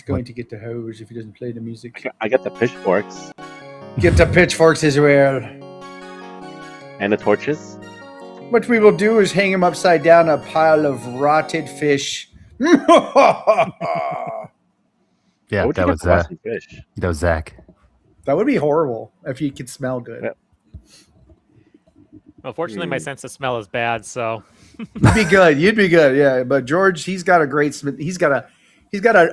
going to get the hose if he doesn't play the music. I got the pitchforks. Get the pitchforks as well. And the torches. What we will do is hang him upside down a pile of rotted fish. Yeah, that was fish. That was Zach. That would be horrible if you could smell good. Yeah. Well, fortunately, my sense of smell is bad, so You'd be good. You'd be good. Yeah, but George, he's got a great. He's got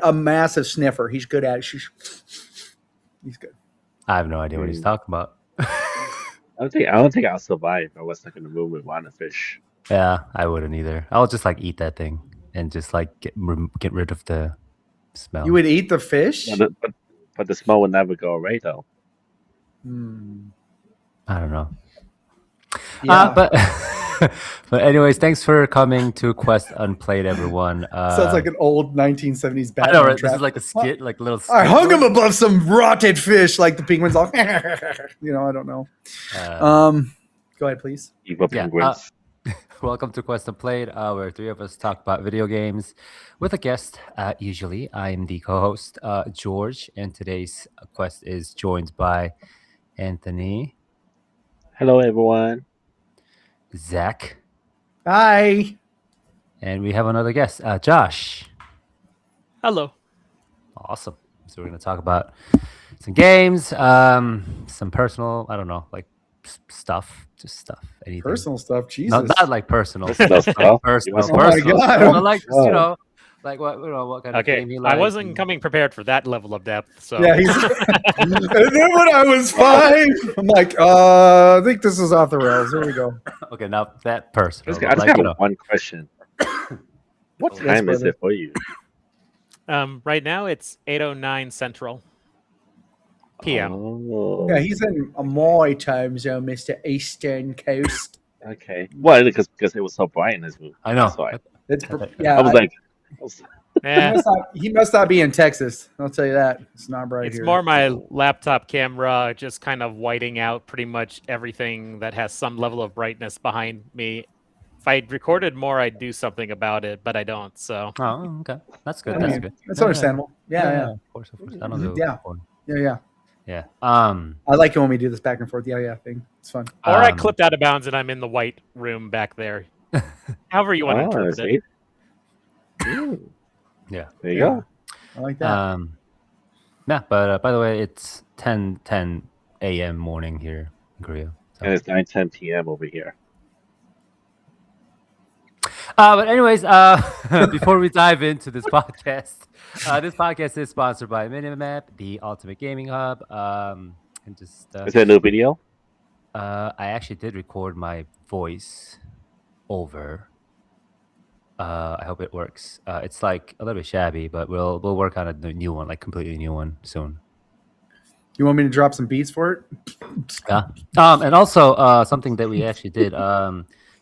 a massive sniffer. He's good at it. He's good. I have no idea what he's talking about. I don't think I'll survive if I was stuck in the room with one fish. Yeah, I wouldn't either. I'll just like eat that thing and just like get rid of the smell. You would eat the fish? Yeah, but the smell would never go away though. I don't know. Yeah. But anyways, thanks for coming to Quest Unplayed, everyone. Sounds like an old 1970s Batman. I know, right? trap. This is like a skit, like little skit. I hung him above some rotted fish, like the penguins all. I don't know. Go ahead, please. Evil penguins. Welcome to Quest Unplayed, where three of us talk about video games with a guest. Usually, I am the co-host, George, and today's quest is joined by Anthony. Hello, everyone. Zach. Hi. And we have another guest, Josh. hello. Awesome. So we're going to talk about some games, some personal, I don't know, like stuff, just stuff. Anything. Personal stuff. Jesus. No, not like personal. Personal stuff. Like personal. Oh my God. But like, just, like what kind of game you like. I wasn't coming prepared for that level of depth. So Yeah, he's. And then when I was 5, I'm like, I think this is off the rails. Here we go. Okay, now that personal. I just have one question. What time is it for you? right now it's 8:09 Central PM. Oh. Yeah, he's in a my time zone, Mr. Eastern Coast. Okay. Well, because it was so bright in this movie. I know. That's why. Yeah, I was like, he must not be in Texas. I'll tell you that. It's not bright It's here. more my laptop camera just kind of whiting out pretty much everything that has some level of brightness behind me. If I recorded more, I'd do something about it, but I don't. So. Oh, okay. That's good. I That's mean, good. That's understandable. Yeah. Of course. I don't do Yeah. Yeah. Yeah. I like it when we do this back and forth. Yeah thing. It's fun. Or I clipped out of bounds and I'm in the white room back there. However you want to interpret it. Yeah. There you go. I like that. Yeah, but by the way, it's 10 a.m. morning here in Korea. So. And it's 9:10 p.m. over here. But anyways, before we dive into this podcast is sponsored by Minimap, the ultimate gaming hub. And just Is there a new video? I actually did record my voice over. I hope it works. It's like a little bit shabby, but we'll work on a new one, like completely new one soon. You want me to drop some beats for it? Yeah. And also something that we actually did.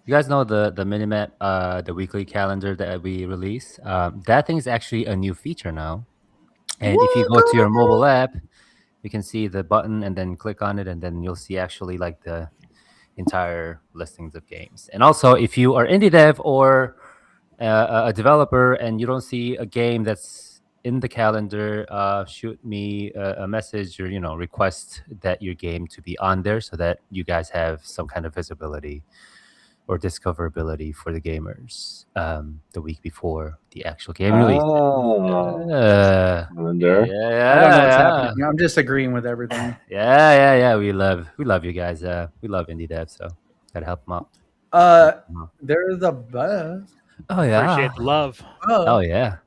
You guys know the Minimap, the weekly calendar that we release. That thing is actually a new feature now. And if you go to your mobile app, you can see the button and then click on it, and then you'll see actually like the entire listings of games. And also, if you are indie dev or a developer and you don't see a game that's in the calendar, shoot me a message or request that your game to be on there so that you guys have some kind of visibility or discoverability for the gamers the week before the actual game release. Calendar. I don't know what's happening. I'm just agreeing with everything. Yeah. We love you guys. We love indie dev, so gotta help them out. They're the best. Oh yeah. Appreciate the love. Oh yeah.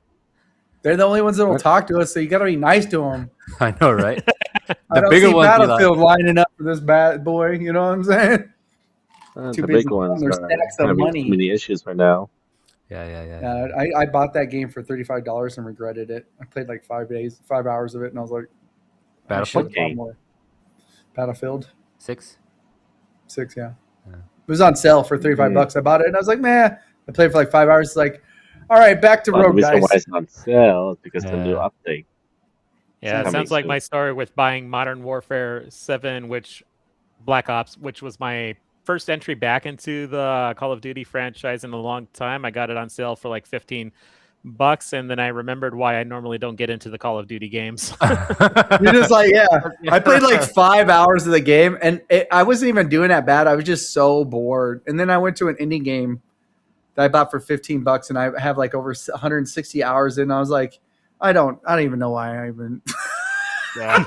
They're the only ones that will talk to us, so you got to be nice to them. I know, right? I don't see Battlefield lining up for this bad boy. You know what I'm saying? The big ones are stacks of money. Too many issues right now. Yeah. I bought that game for $35 and regretted it. I played like 5 hours of it, and I was like, Battlefield game. Battlefield 6, yeah. It was on sale for $35. I bought it, and I was like, man. I played for like 5 hours. It's like, all right, back to Rogue, guys. The reason why it's on sale is because the new update. Yeah, it sounds like my story with buying Modern Warfare 7, Black Ops, which was my first entry back into the Call of Duty franchise in a long time. I got it on sale for like $15 bucks, and then I remembered why I normally don't get into the Call of Duty games. You're just like, yeah. I played like 5 hours of the game, and I wasn't even doing that bad. I was just so bored. And then I went to an indie game that I bought for $15, and I have like over 160 hours in. And I was like, I don't even know why I even. Yeah.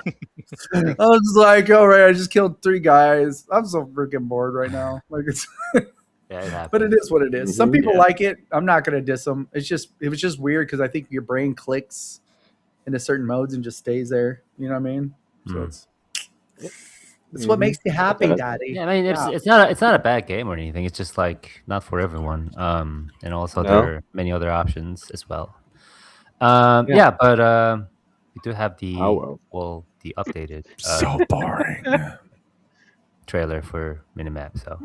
I was just like, all right, I just killed 3 guys. I'm so freaking bored right now. Like it's. Yeah, it happens. But it is what it is. Some Mhm, people yeah. like it. I'm not gonna diss them. It was just weird because I think your brain clicks into certain modes and just stays there. You know what I mean? So Mm. it's what makes you happy, Okay. Daddy. Yeah, I mean, Yeah. it's not a bad game or anything. It's just like not for everyone. And also No? there are many other options as well. Yeah. Yeah, but we do have the well. the updated So boring. trailer for Minimap. So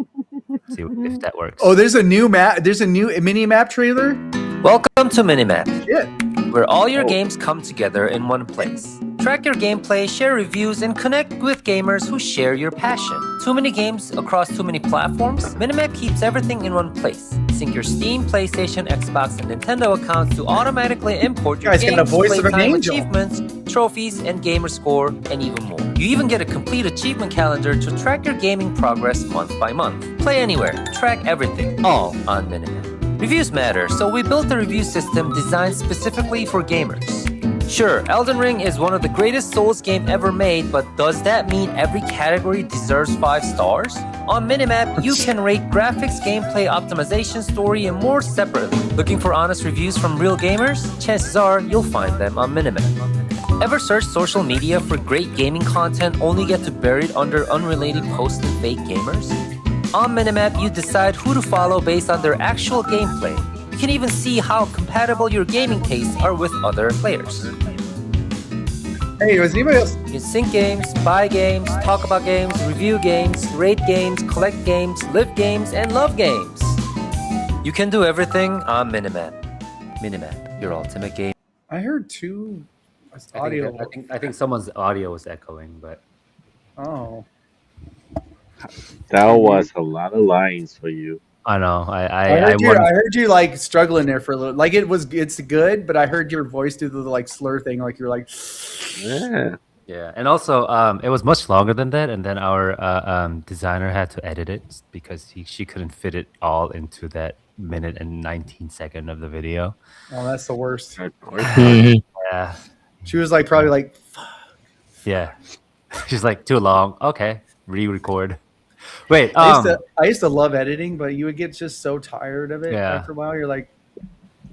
see if that works. Oh, there's a new map. There's a new mini map trailer. Welcome to Minimap, Shit. where all your games come together in one place. Track your gameplay, share reviews, and connect with gamers who share your passion. Too many games across too many platforms? Minimap keeps everything in one place. Sync your Steam, PlayStation, Xbox, and Nintendo accounts to automatically import your Guys got a games, voice of an playtime angel. achievements, trophies, and gamer score, and even more. You even get a complete achievement calendar to track your gaming progress month by month. Play anywhere, track everything, all on Minimap. Reviews matter, so we built a review system designed specifically for gamers. Sure, Elden Ring is one of the greatest Souls game ever made, but does that mean every category deserves 5 stars? On Minimap, you can rate graphics, gameplay, optimization, story, and more separately. Looking for honest reviews from real gamers? Chances are you'll find them on Minimap. Ever search social media for great gaming content only get to bury it under unrelated posts and fake gamers? On Minimap, you decide who to follow based on their actual gameplay. You can even see how compatible your gaming tastes are with other players. Hey, was anybody else? You can sync games, buy games, talk about games, review games, rate games, collect games, live games, and love games. You can do everything on Minimap. Minimap, your ultimate game. I heard 2 I audio. think someone's audio was echoing, but Oh. That was a lot of lines for you. I know. I I heard you like struggling there for a little. Like it's good, but I heard your voice do the like slur thing. Like you're like, Yeah. Yeah, and also it was much longer than that, and then our designer had to edit it because she couldn't fit it all into that minute and 19-second of the video. oh, that's the worst. Of course. Yeah, She was like probably like, yeah. She's like too long. Okay, re-record. Wait, I used to love editing, but you would get just so tired of it Yeah. after a while. You're like,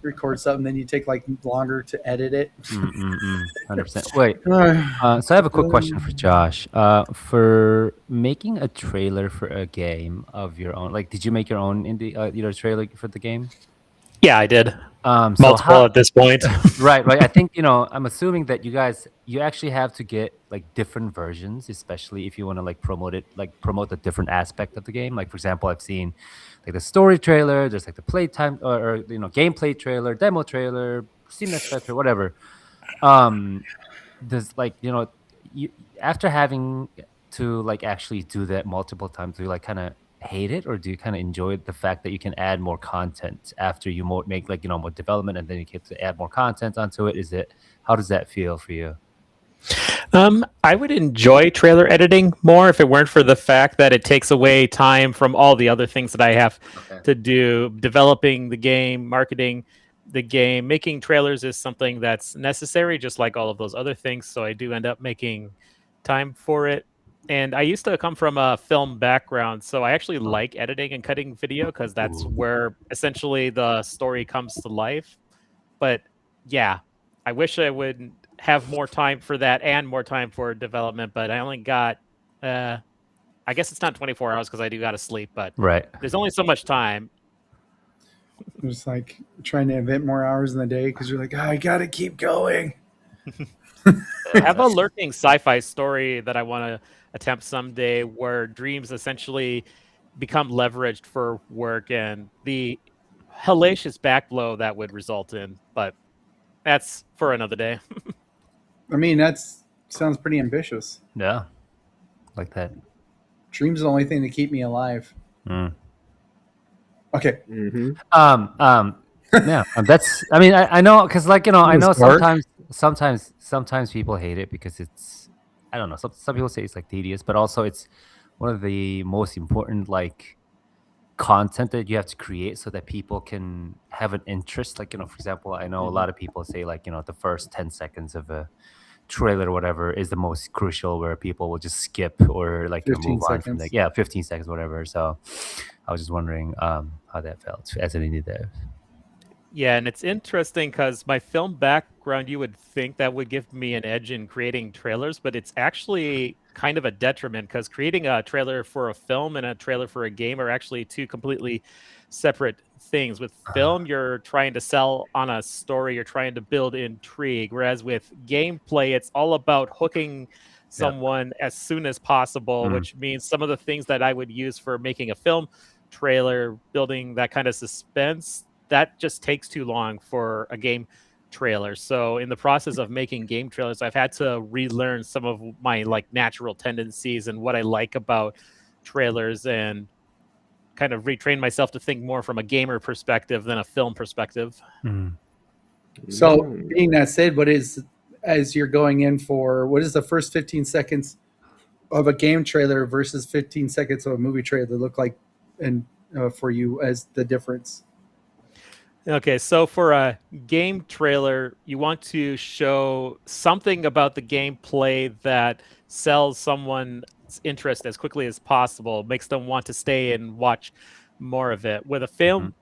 record something, then you take like longer to edit it. 100%. Wait, so I have a quick question for Josh. For making a trailer for a game of your own, like, did you make your own indie trailer for the game? Yeah, I did. So Multiple at this point. right. I think I'm assuming that you actually have to get like different versions, especially if you want to like promote a different aspect of the game. Like for example, I've seen like the story trailer. There's like the playtime or gameplay trailer, demo trailer, Steam Next trailer, whatever. There's like you after having to like actually do that multiple times, do you like kind of hate it, or do you kind of enjoy the fact that you can add more content after you make like more development, and then you get to add more content onto it? How does that feel for you? I would enjoy trailer editing more if it weren't for the fact that it takes away time from all the other things that I have to do. Developing the game, marketing the game, making trailers is something that's necessary, just like all of those other things. So I do end up making time for it. And I used to come from a film background, so I actually like editing and cutting video because that's where essentially the story comes to life. But yeah, I wish I would have more time for that and more time for development, but I only got I guess it's not 24 hours because I do got to sleep, but Right. there's only so much time. Just like trying to invent more hours in the day because you're like, I gotta keep going. I have a lurking sci-fi story that I want to attempt someday where dreams essentially become leveraged for work and the hellacious backblow that would result in, but that's for another day. I mean, sounds pretty ambitious. Yeah, like that. Dreams are the only thing that keep me alive. Mm. Okay. Mm-hmm. Yeah, that's. I mean, I know because, like, I know Start. sometimes people hate it because it's. I don't know. Some people say it's like tedious, but also it's one of the most important like content that you have to create so that people can have an interest. Like, for example, I know a lot of people say like the first 10 seconds of a trailer or whatever is the most crucial, where people will just skip or like 15 move on from seconds. 15 seconds, whatever. So I was just wondering how that felt as an indie dev. Yeah, and it's interesting because my film background, you would think that would give me an edge in creating trailers, but it's actually kind of a detriment because creating a trailer for a film and a trailer for a game are actually two completely separate things. With film, you're trying to sell on a story, you're trying to build intrigue, whereas with gameplay, it's all about hooking someone as soon as possible, which means some of the things that I would use for making a film trailer, building that kind of suspense, that just takes too long for a game trailer. So in the process of making game trailers, I've had to relearn some of my like natural tendencies and what I like about trailers, and kind of retrain myself to think more from a gamer perspective than a film perspective. So, being that said, as you're going in for, what is the first 15 seconds of a game trailer versus 15 seconds of a movie trailer look like, and for you as the difference? Okay, so for a game trailer, you want to show something about the gameplay that sells someone's interest as quickly as possible, makes them want to stay and watch more of it. With a film,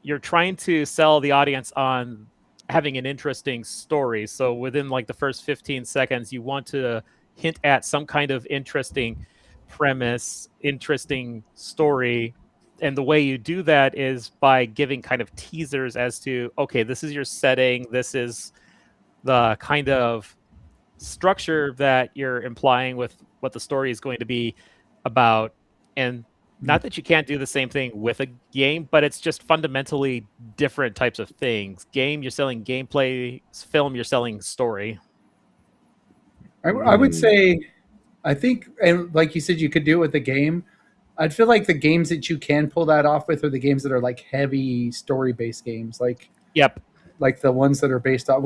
you're trying to sell the audience on having an interesting story. So within like the first 15 seconds, you want to hint at some kind of interesting premise, interesting story. And the way you do that is by giving kind of teasers as to, okay, this is your setting, this is the kind of structure that you're implying with what the story is going to be about. And not that you can't do the same thing with a game, but it's just fundamentally different types of things. Game, you're selling gameplay. Film, you're selling story. I would say, I think, and like you said, you could do it with the game. I'd feel like the games that you can pull that off with are the games that are like heavy story based games, like Yep. like the ones that are based off.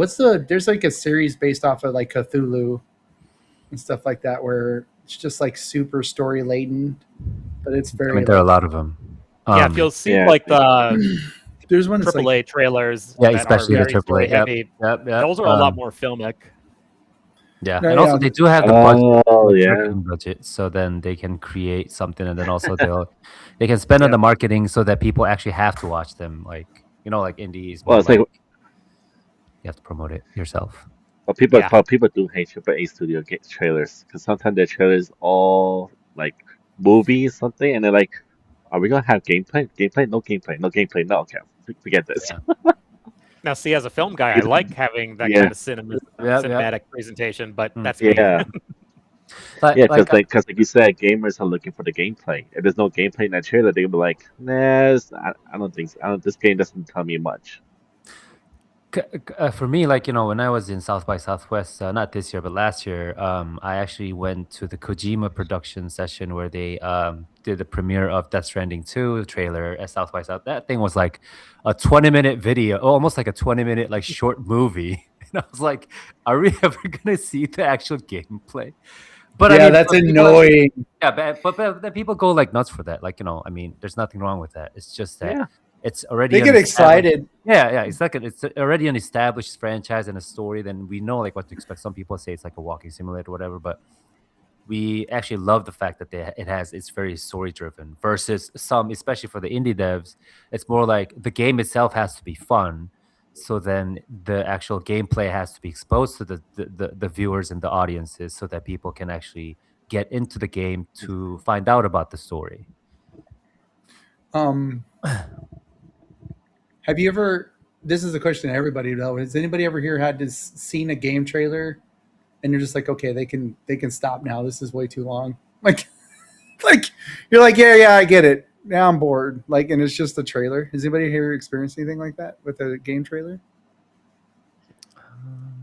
There's like a series based off of like Cthulhu and stuff like that, where it's just like super story laden, but it's very. I mean, there are a lot of them. Yeah, if you'll see like the there's one that's AAA like, trailers, yeah, that especially are the very story AAA. Yep, heavy. yep. Those are a lot more filmic. Yeah, No, and also yeah. they do have the budget, Oh, the yeah. marketing budget, so then they can create something, and then also they can spend on the marketing so that people actually have to watch them. Like like indies, Well, more it's like, like you have to promote it yourself. well, people Yeah. people do hate AAA studio trailers because sometimes their trailers all like movies something, and they're like, "Are we gonna have gameplay? Gameplay? No gameplay. No gameplay. No, okay, forget this." Yeah. Now, see, as a film guy, I like having that Yeah. kind of cinematic presentation, but that's me. Yeah, But yeah, like, because like you said, gamers are looking for the gameplay. If there's no gameplay in that trailer, they're gonna be like, "Nah, I don't think so. This game doesn't tell me much." for me, like when I was in South by Southwest, not this year but last year, I actually went to the Kojima production session where they did the premiere of Death Stranding 2 trailer at South by South. That thing was like a 20-minute video, almost like a 20-minute like short movie, and I was like, "Are we ever gonna see the actual gameplay?" But yeah, I mean, that's but people annoying. but then people go like nuts for that. Like I mean, there's nothing wrong with that. It's just that. Yeah. It's already They get excited. Yeah. It's like it's already an established franchise and a story. Then we know like what to expect. Some people say it's like a walking simulator, or whatever. But we actually love the fact that it's very story driven. Versus some, especially for the indie devs, it's more like the game itself has to be fun. So then the actual gameplay has to be exposed to the viewers and the audiences, so that people can actually get into the game to find out about the story. Have you ever? This is a question to everybody though. Has anybody ever here had seen a game trailer, and you're just like, okay, they can stop now. This is way too long. Like you're like, yeah, I get it. Now I'm bored. Like, and it's just a trailer. Has anybody here experienced anything like that with a game trailer?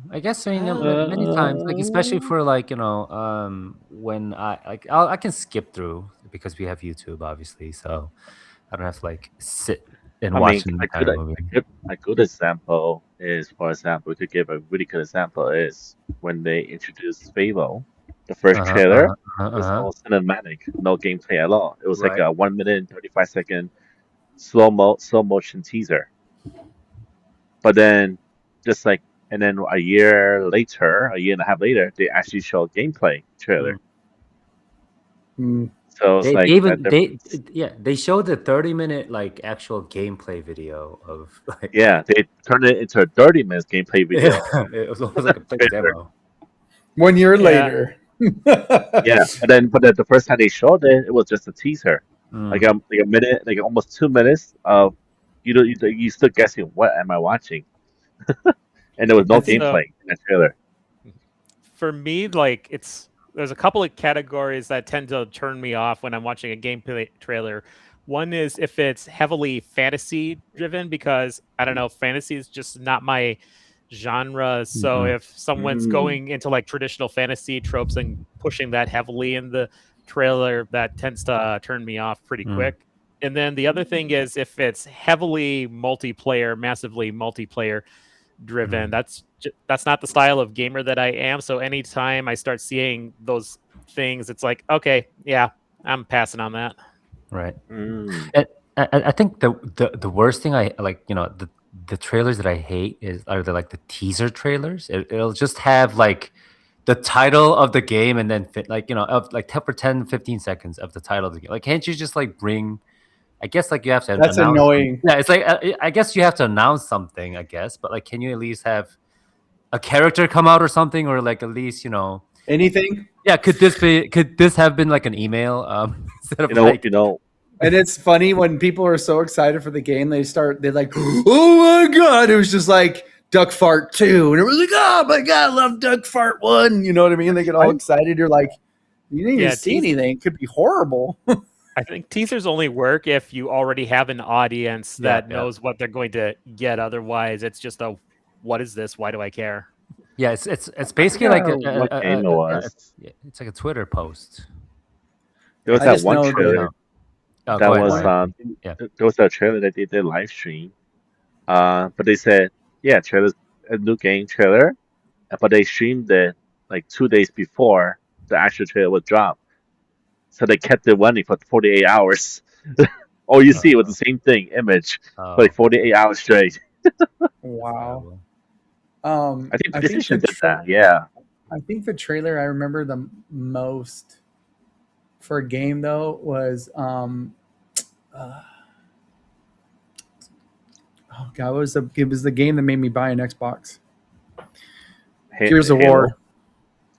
I guess many times, like especially for like when I can skip through because we have YouTube obviously, so I don't have to like sit and I mean, watching the entire movie. a good example is, for example, we could give a really good example is when they introduced Fable. The first trailer was all cinematic, no gameplay at all. It was like Right. a 1 minute and 35-second slow motion teaser. But then, just like, and then a year later, a year and a half later, they actually showed gameplay trailer. Mm. So it's They like even that they difference. yeah they showed the 30-minute like actual gameplay video of like Yeah, they turned it into a 30 minutes gameplay video. it was almost like a fake Trailer. demo. 1 year Yeah. later. Yeah, but then the first time they showed it, it was just a teaser, like Mm. a minute, like almost 2 minutes of you still guessing what am I watching, and there was no I think gameplay in that trailer. For me, like there's a couple of categories that tend to turn me off when I'm watching a gameplay trailer. One is if it's heavily fantasy driven, because I don't know, fantasy is just not my genre. So Mhm. if someone's going into like traditional fantasy tropes and pushing that heavily in the trailer, that tends to turn me off pretty quick. And then the other thing is if it's heavily multiplayer, massively multiplayer driven, that's not the style of gamer that I am. So anytime I start seeing those things, it's like, okay, yeah, I'm passing on that. Right. Mm. And I think the worst thing I like, the trailers that I hate are the teaser trailers. It'll just have like the title of the game and then fit like of like 10 15 seconds of the title of the game. Like, can't you just like bring? I guess like you have to that's announce. annoying. Yeah, it's like I guess you have to announce something. I guess, but like, can you at least have a character come out or something, or like at least Anything. Yeah, could this have been like an email instead of like And it's funny when people are so excited for the game, they're like, oh my God, it was just like Duck Fart 2. And it was like, oh my God, I love Duck Fart 1. You know what I mean? They get all excited. You're like, you didn't even see anything. It could be horrible. I think teasers only work if you already have an audience that knows what they're going to get. Otherwise, it's just what is this? Why do I care? Yeah, it's basically like what game it was. It's like a Twitter post. There was that one trailer that was there was a trailer that they did live stream. But they said, yeah, trailer's a new game trailer, but they streamed it like 2 days before the actual trailer was dropped. So they kept it running for 48 hours. All you see was the same thing, image, for like 48 hours straight. Wow. I think PlayStation did that, yeah. I think the trailer I remember the most for a game though was oh God, it was the game that made me buy an Xbox. Gears of War.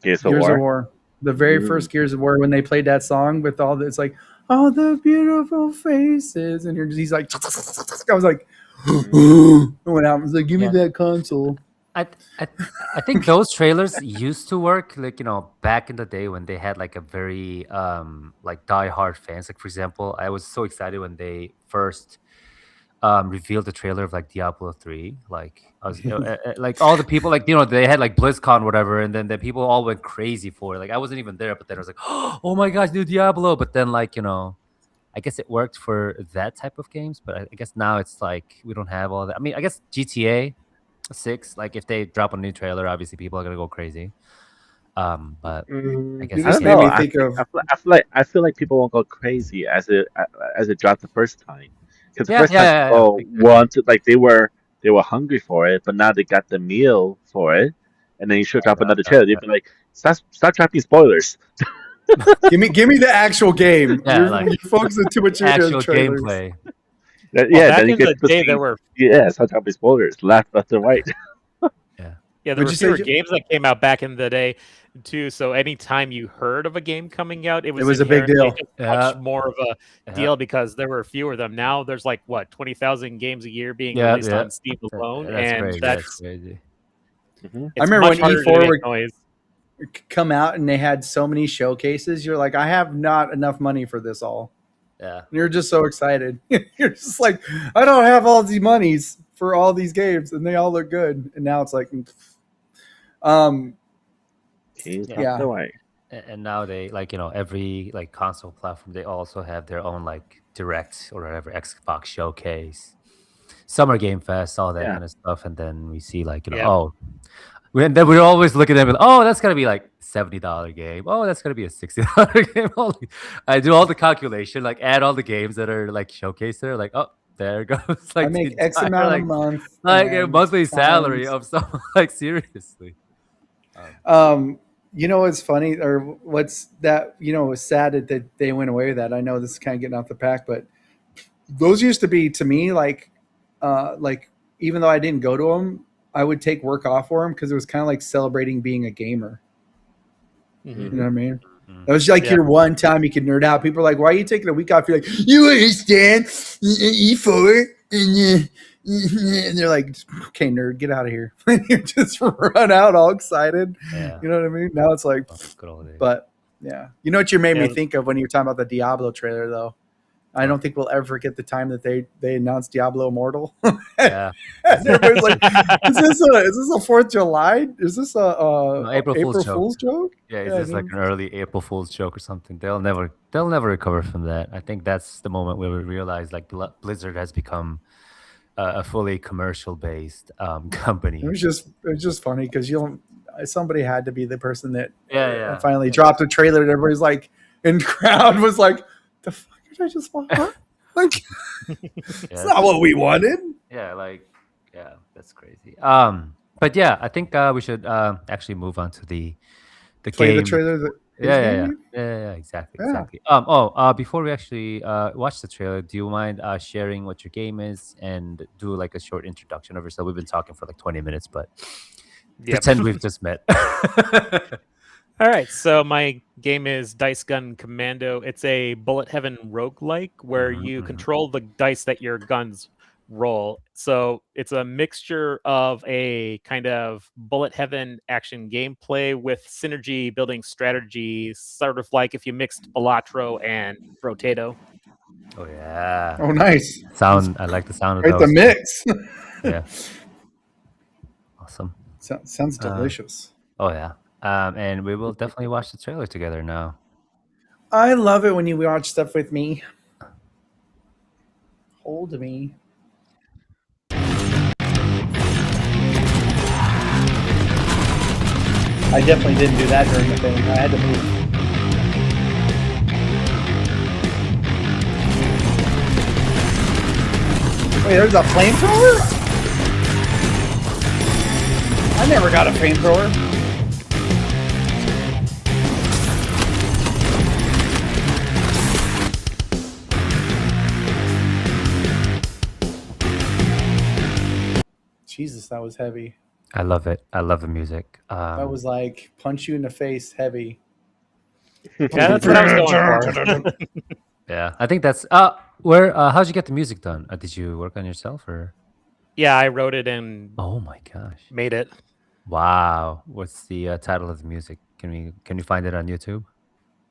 Gears of War. The very first Gears of War, when they played that song with all the, it's like, all the beautiful faces, and he's like, I was like, went out and was like, give me that console. I think those trailers used to work, like back in the day when they had like a very like die-hard fans. Like, for example, I was so excited when they first revealed the trailer of like Diablo 3. Like, I was like all the people, like they had like BlizzCon or whatever, and then the people all went crazy for it. Like, I wasn't even there, but then I was like, oh my gosh, new Diablo. But then like I guess it worked for that type of games, but I guess now it's like we don't have all that. I mean, I guess GTA 6, like if they drop a new trailer, obviously people are gonna go crazy. But I guess you just made me think of. I feel like people won't go crazy as it dropped the first time, because the first time people wanted, like they were hungry for it, but now they got the meal for it, and then you should drop another trailer. They'd be like, stop dropping spoilers. give me the actual game. You folks are too much actual gameplay. Back in the day, there were stop dropping spoilers left and right. Yeah, there were fewer games that came out back in the day, too. So anytime you heard of a game coming out, it was a big deal. Much more of a deal because there were fewer of them. Now there's like 20,000 games a year being released on Steam alone, that's crazy. I remember when E4 would come out and they had so many showcases. You're like, I have not enough money for this all. Yeah, and you're just so excited. You're just like, I don't have all these monies for all these games, and they all look good. And now it's like, and now they like every like console platform, they also have their own like direct or whatever Xbox showcase. Summer Game Fest, all that kind of stuff, and then we see like and then we're always looking at it. Oh, that's gonna be like $70 game. Oh, that's gonna be a $60 game. I do all the calculation, like add all the games that are like showcased there. Like, oh, there goes. Like I make X amount a month, like a monthly salary of someone. Like seriously. You know what's funny, or what's that? You know, it's sad that they went away with that. I know this is kind of getting off the pack, but those used to be to me like even though I didn't go to them, I would take work off for them because it was kind of like celebrating being a gamer. Mm-hmm. You know what I mean? That was like your one time you could nerd out. People are like, "Why are you taking a week off?" You're like, "You understand E4," and they're like, "Okay, nerd, get out of here." You just run out all excited. Yeah. You know what I mean? Now it's like, but yeah, you know what you made me think of when you were talking about the Diablo trailer, though. I don't think we'll ever forget the time that they announced Diablo Immortal. Yeah. And everybody's like, is this a 4th of July? Is this a April Fool's joke? Yeah, is this like an early April Fool's joke or something? They'll never recover from that. I think that's the moment where we realize like Blizzard has become a fully commercial based company. It was just funny because somebody had to be the person that finally Yeah. dropped a trailer and everybody's like, and the crowd was like, the fuck did I just want? Like, it's not what we wanted. Yeah, that's crazy. But yeah, I think we should actually move on to the Play game. the trailer. Yeah, exactly. Before we actually watch the trailer, do you mind sharing what your game is and do like a short introduction of yourself? We've been talking for like 20 minutes, but pretend we've just met. All right, so my game is Dice Gun Commando. It's a bullet heaven roguelike where you control the dice that your guns roll. So it's a mixture of a kind of bullet heaven action gameplay with synergy building strategy, sort of like if you mixed Balatro and Brotato. Oh yeah. Oh nice. I like the sound of those. The mix. Yeah. Awesome. Sounds delicious. Oh yeah. And we will definitely watch the trailer together now. I love it when you watch stuff with me. Hold me. I definitely didn't do that during the thing. I had to move. Wait, there's a flamethrower? I never got a flamethrower. Jesus, that was heavy. I love it. I love the music. That was like punch you in the face heavy. Yeah, that's what I was going for. Yeah, I think that's where. How'd you get the music done? Did you work on yourself or? Yeah, I wrote it and. Oh my gosh! Made it. Wow, what's the title of the music? Can you find it on YouTube?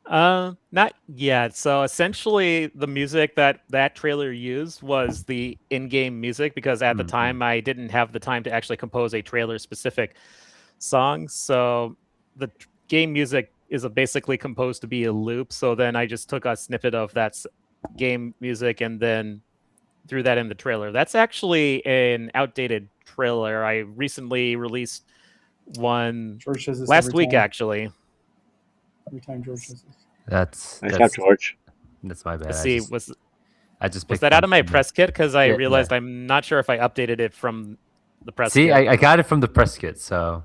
Not yet. So essentially, the music that trailer used was the in-game music because at the time I didn't have the time to actually compose a trailer-specific song. So the game music is basically composed to be a loop. So then I just took a snippet of that game music and then threw that in the trailer. That's actually an outdated trailer. I recently released one last week, actually. Every time George says this. That's George. That's my bad. Let's see, was that out of my press kit? Because I realized I'm not sure if I updated it from the press kit. See, I got it from the press kit, so.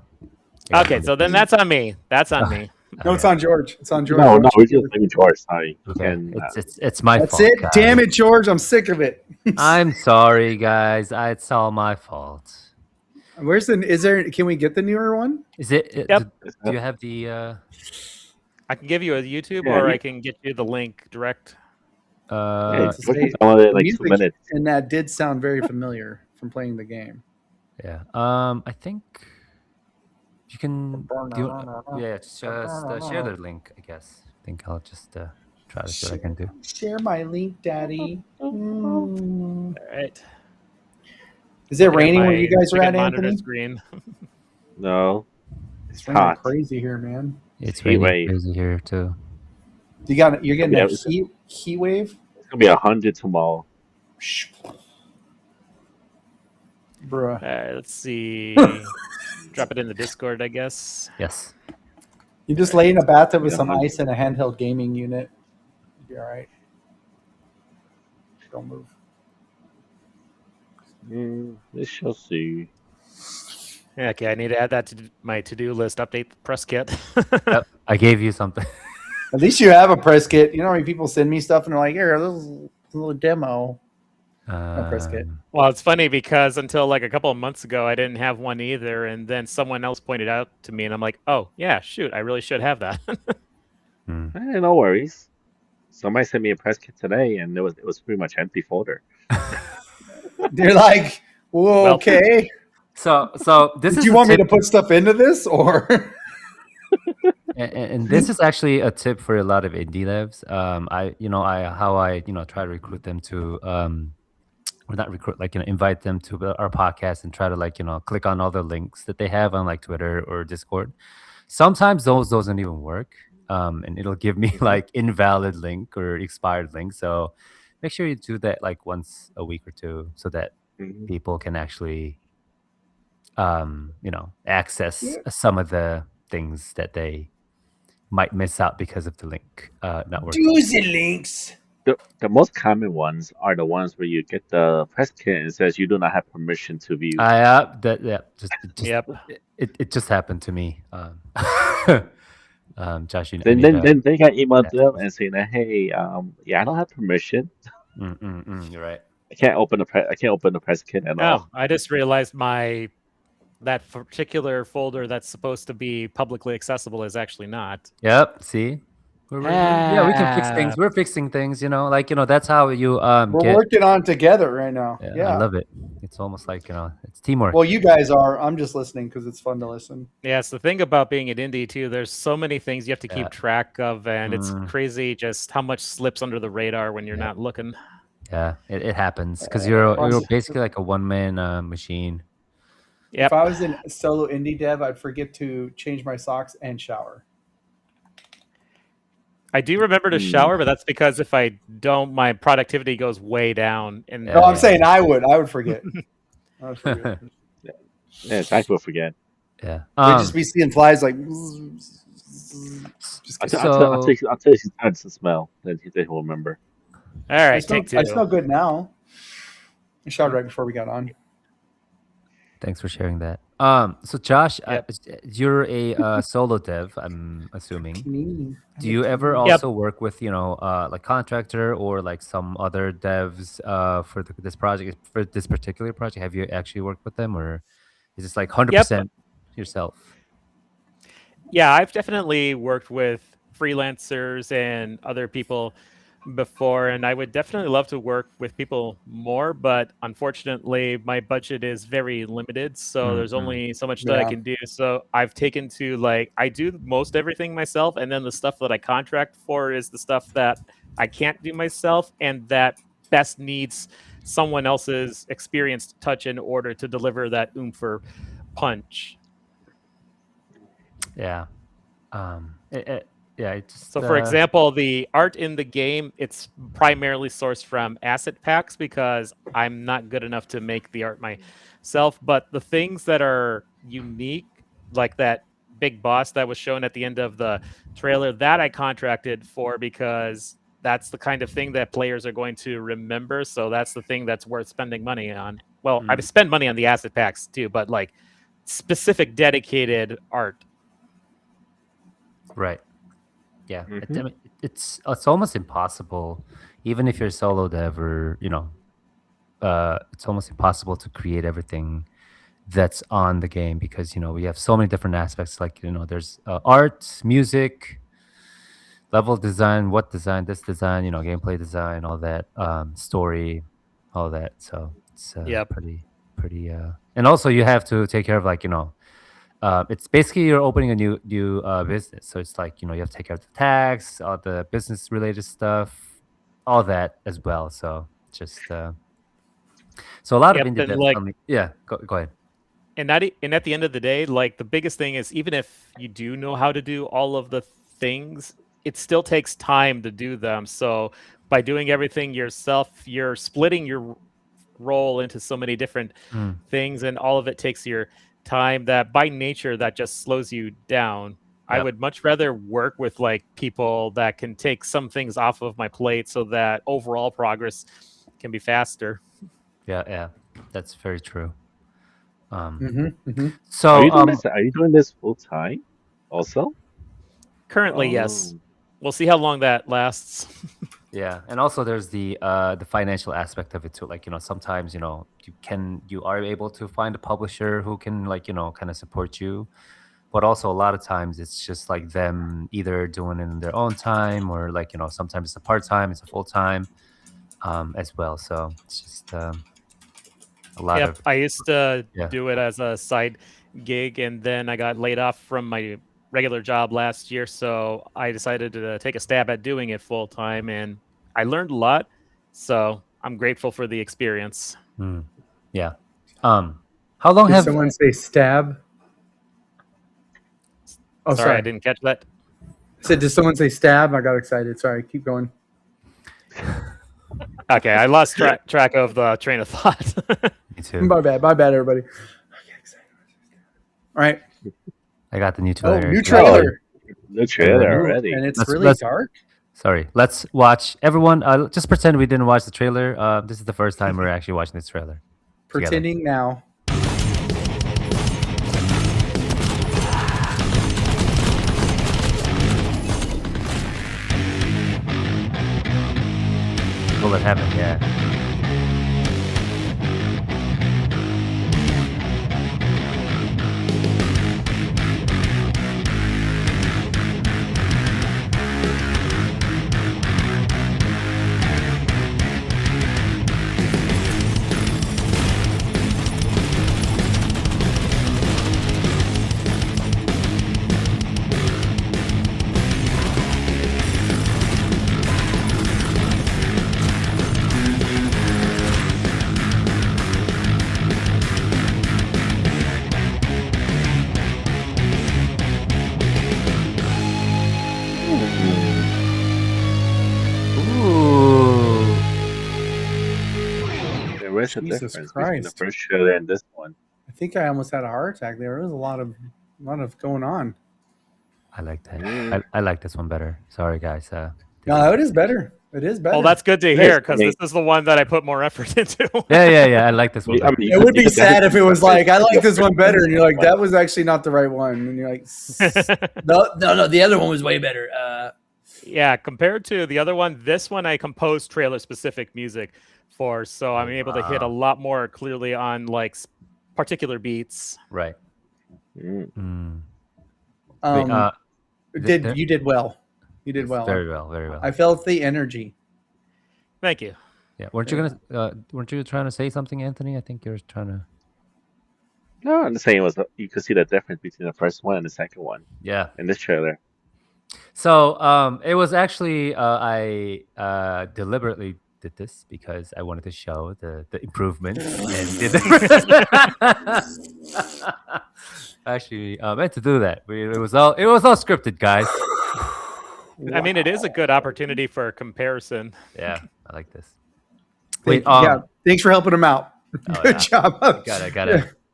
Okay, so then that's on me. That's on me. No, it's on George. It's on George. No, we just blame George. Sorry. Okay. It's my fault. That's it. Guys. Damn it, George. I'm sick of it. I'm sorry, guys. It's all my fault. Can we get the newer one? Is it? Yep. Do you have the? I can give you a YouTube, or I can get you the link direct. Like 2 minutes. And that did sound very familiar from playing the game. Yeah. I think you can. Just share the link. I guess. I think I'll just try to see what I can do. Share my link, Daddy. All right. Is it raining where you guys are at, Anthony? Screen. No. It's raining crazy here, man. It's raining crazy here too. You're getting a heat wave? It's gonna be 100 tomorrow. Bruh. Let's see. Drop it in the Discord, I guess. Yes. You just lay in a bathtub with some ice and a handheld gaming unit. You'll be all right. Don't move. We shall see. Yeah, okay, I need to add that to my to-do list. Update the press kit. Yep, I gave you something. At least you have a press kit. You know how many people send me stuff and they're like, "Here, this is a little demo." No press kit. Well, it's funny because until like a couple of months ago, I didn't have one either, and then someone else pointed out to me, and I'm like, "Oh, yeah, shoot, I really should have that." No worries. Somebody sent me a press kit today, and it was pretty much empty folder. They're like, "Whoa, okay." So this Did is. You want me to put stuff into this, or? And this is actually a tip for a lot of indie devs. I try to recruit them to or not recruit, like, invite them to our podcast and try to click on all the links that they have on like Twitter or Discord. Sometimes those doesn't even work, and it'll give me like invalid link or expired link. So make sure you do that like once a week or two, so that people can actually, access some of the things that they might miss out because of the link not working. Doozy links. The most common ones are the ones where you get the press kit and it says you do not have permission to view. It just happened to me. Josh, then they got emailed them and saying that, hey, I don't have permission. You're right. I can't open the press kit at all. I just realized that particular folder that's supposed to be publicly accessible is actually not. Yep. See, we can fix things. We're fixing things. That's how you. We're working on it together right now. Yeah, I love it. It's almost like it's teamwork. Well, you guys are. I'm just listening because it's fun to listen. Yeah, it's the thing about being an indie too. There's so many things you have to keep track of, and it's crazy just how much slips under the radar when you're not looking. Yeah, it happens because you're basically like a one-man machine. Yep. If I was in solo indie dev, I'd forget to change my socks and shower. I do remember to shower, but that's because if I don't, my productivity goes way down. No, I'm saying I would forget. Yes, I will forget. Yeah. We'd just be seeing flies like. I'll take you time to smell. Then they will remember. All right, take two. I smell good now. I showered right before we got on. Thanks for sharing that. So Josh, you're a solo dev, I'm assuming. Do you ever also work with, like contractor or like some other devs for this project, for this particular project? Have you actually worked with them, or is this like 100% yourself? Yeah, I've definitely worked with freelancers and other people before, and I would definitely love to work with people more, but unfortunately my budget is very limited, so there's only so much that I can do. So I've taken to I do most everything myself, and then the stuff that I contract for is the stuff that I can't do myself and that best needs someone else's experienced touch in order to deliver that oomph or punch. So for example, the art in the game, it's primarily sourced from asset packs because I'm not good enough to make the art myself. But the things that are unique, like that big boss that was shown at the end of the trailer, that I contracted for because that's the kind of thing that players are going to remember. So that's the thing that's worth spending money on. Well, I spend money on the asset packs too, but like specific dedicated art. Right. Yeah, I mean, it's almost impossible, even if you're a solo dev or it's almost impossible to create everything that's on the game because we have so many different aspects. Like there's art, music, level design, this design, gameplay design, all that, story, all that. So it's pretty. And also you have to take care of it's basically you're opening a new business, so it's like you have to take care of the tax, all the business related stuff, all that as well. So just so a lot of indie devs go ahead. And at the end of the day, like the biggest thing is even if you do know how to do all of the things, it still takes time to do them. So by doing everything yourself, you're splitting your roll into so many different things, and all of it takes your time that by nature that just slows you down. Yep. I would much rather work with like people that can take some things off of my plate so that overall progress can be faster. Yeah, that's very true. So are you doing this full time also? Currently, yes. We'll see how long that lasts. Yeah, and also there's the financial aspect of it too. Like, sometimes, you are able to find a publisher who can, like, kind of support you. But also a lot of times it's just like them either doing it in their own time, or like, sometimes it's a part-time, it's a full-time as well. So it's just a lot of... I used to do it as a side gig, and then I got laid off from my regular job last year. So I decided to take a stab at doing it full-time, and I learned a lot. So I'm grateful for the experience. Yeah. How long Did someone say stab? Oh, sorry, I didn't catch that. I said, did someone say stab? I got excited. Sorry, keep going. Okay, I lost track of the train of thought. Me too. My bad, everybody. All right. I got the new trailer. New trailer. New trailer already. And it's really dark. Sorry, let's watch. Everyone, just pretend we didn't watch the trailer. This is the first time we're actually watching this trailer. Pretending now. Will it happen? Yeah. Jesus difference Christ. between the first trailer and this one? I think I almost had a heart attack there. There was a lot of going on. I like that. I like this one better. Sorry, guys. No, it is better. It is better. Well, that's good to hear, because this is the one that I put more effort into. Yeah. I like this one. It would be sad if it was like, I like this one better, and you're like, that was actually not the right one, and you're like, no, the other one was way better. Yeah, compared to the other one, this one I composed trailer-specific music for, so I'm able to hit a lot more clearly on like particular beats. Right. You did well. You did well. Very well. I felt the energy. Thank you. Yeah. Weren't you trying to say something, Anthony? I think you're trying to. No, I'm just saying you could see the difference between the first one and the second one. Yeah. In this trailer. So it was actually I deliberately did this because I wanted to show the improvements and did actually meant to do that. It was all scripted, guys. I mean, it is a good opportunity for comparison. Yeah, I like this. Thanks for helping him out. Good job.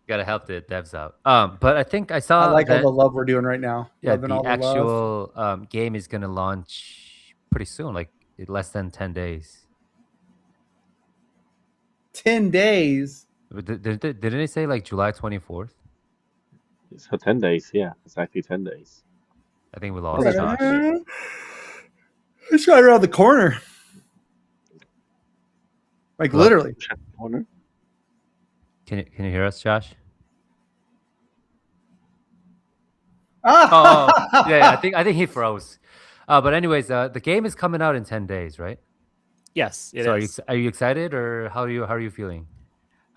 Gotta help the devs out. But I think I saw. I like all the love we're doing right now. Yeah, the actual game is gonna launch pretty soon, like in less than 10 days. 10 days. Didn't they say like July 24th? So 10 days, yeah, exactly 10 days. I think we lost Josh. It's right around the corner. Like literally. Corner. Can you hear us, Josh? Yeah. I think he froze. But anyways, the game is coming out in 10 days, right? Yes, it is. Are you excited, or how are you feeling?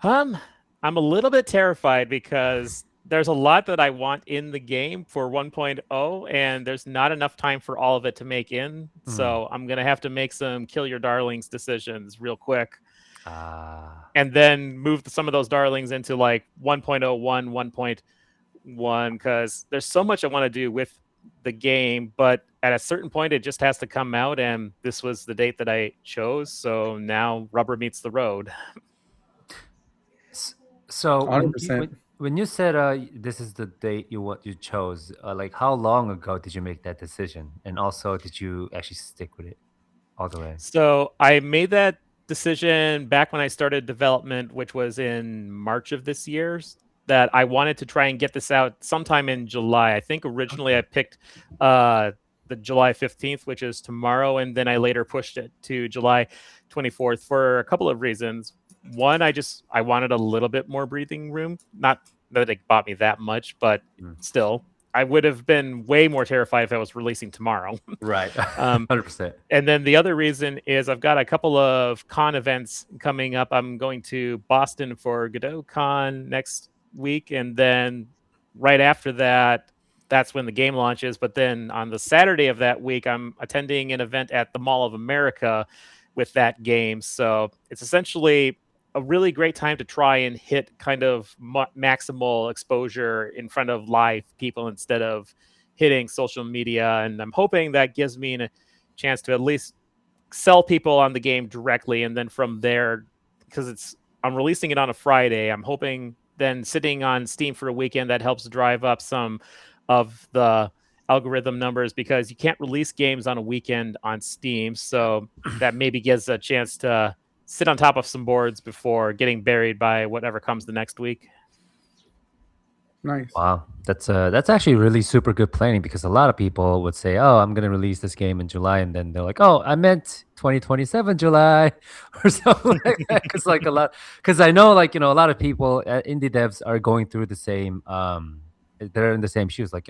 I'm a little bit terrified because there's a lot that I want in the game for 1.0, and there's not enough time for all of it to make in. So I'm gonna have to make some kill your darlings decisions real quick. And then move some of those darlings into like 1.01, 1.1, because there's so much I want to do with the game, but at a certain point it just has to come out, and this was the date that I chose, so now rubber meets the road. So 100%. when you said this is the date you chose, like how long ago did you make that decision? And also, did you actually stick with it all the way? So I made that decision back when I started development, which was in March of this year, that I wanted to try and get this out sometime in July. I think originally I picked the July 15th, which is tomorrow, and then I later pushed it to July 24th for a couple of reasons. One, I wanted a little bit more breathing room. Not that it bought me that much, but still, I would have been way more terrified if I was releasing tomorrow. Right. 100%. And then the other reason is I've got a couple of con events coming up. I'm going to Boston for Godot Con next week, and then right after that, that's when the game launches. But then on the Saturday of that week, I'm attending an event at the Mall of America with that game. So it's essentially a really great time to try and hit kind of maximal exposure in front of live people instead of hitting social media. And I'm hoping that gives me a chance to at least sell people on the game directly. And then from there, because I'm releasing it on a Friday, I'm hoping then sitting on Steam for a weekend, that helps drive up some of the algorithm numbers, because you can't release games on a weekend on Steam. So that maybe gives a chance to sit on top of some boards before getting buried by whatever comes the next week. Nice. Wow, that's actually really super good planning, because a lot of people would say, "Oh, I'm gonna release this game in July," and then they're like, "Oh, I meant 2027 July," or something like that. Because I know, like, a lot of people, indie devs are going through the same. They're in the same shoes. Like,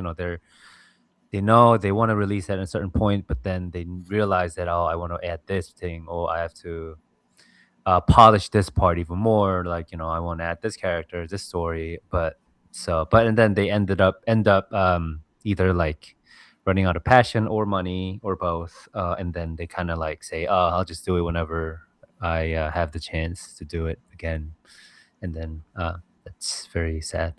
they know they want to release at a certain point, but then they realize that, oh, I want to add this thing, or I have to polish this part even more. Like, I want to add this character, this story, and then they end up either like running out of passion or money or both, and then they kind of like say, "Oh, I'll just do it whenever I have the chance to do it again," and then that's very sad.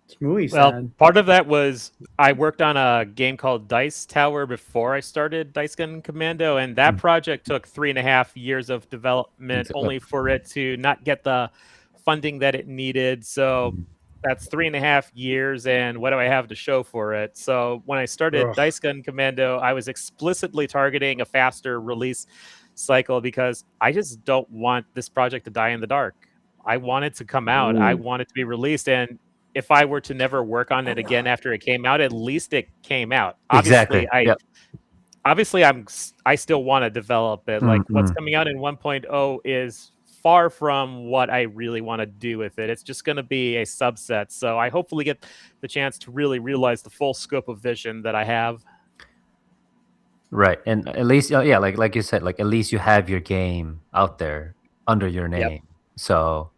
It's really Well, sad. part of that was I worked on a game called Dice Tower before I started Dice Gun Commando, and that project took 3.5 years of development, only for it to not get the funding that it needed. So that's 3.5 years, and what do I have to show for it? So when I started Dice Gun Commando, I was explicitly targeting a faster release cycle, because I just don't want this project to die in the dark. I want it to come out. I want it to be released, and if I were to never work on it again after it came out, at least it came out. Exactly. Obviously, I still want to develop it. Like, what's coming out in 1.0 is far from what I really want to do with it. It's just going to be a subset. So I hopefully get the chance to really realize the full scope of vision that I have. Right, and at least, like you said, like at least you have your game out there under your name. So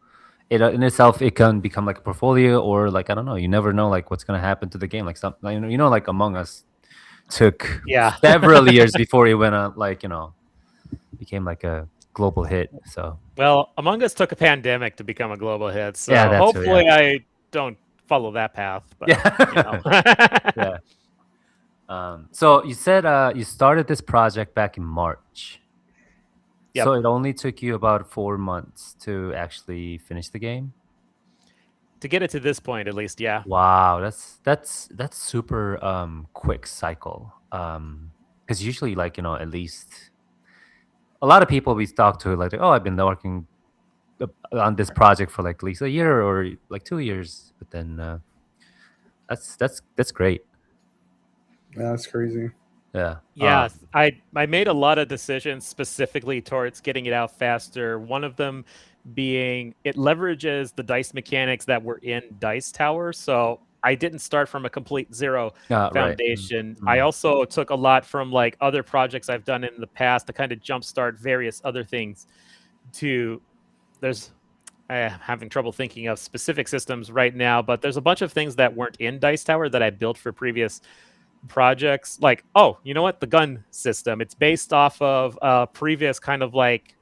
it in itself, it can become like a portfolio, or like, I don't know, you never know like what's gonna happen to the game. Like something, like Among Us took several years before it went on, like, became like a global hit. So well, Among Us took a pandemic to become a global hit. So hopefully I don't follow that path. But, yeah. So you said you started this project back in March. Yep. So it only took you about 4 months to actually finish the game? To get it to this point, at least, yeah. Wow, that's super quick cycle. Because usually, like, at least a lot of people we talk to, like, oh, I've been working on this project for like at least a year or like 2 years. But then that's great. Yeah, that's crazy. Yeah. I made a lot of decisions specifically towards getting it out faster. One of them being it leverages the dice mechanics that were in Dice Tower. So I didn't start from a complete zero foundation. Right. I also took a lot from like other projects I've done in the past to kind of jumpstart various other things. I'm having trouble thinking of specific systems right now, but there's a bunch of things that weren't in Dice Tower that I built for previous projects. Like, oh, you know what? The gun system. It's based off of a previous kind of like,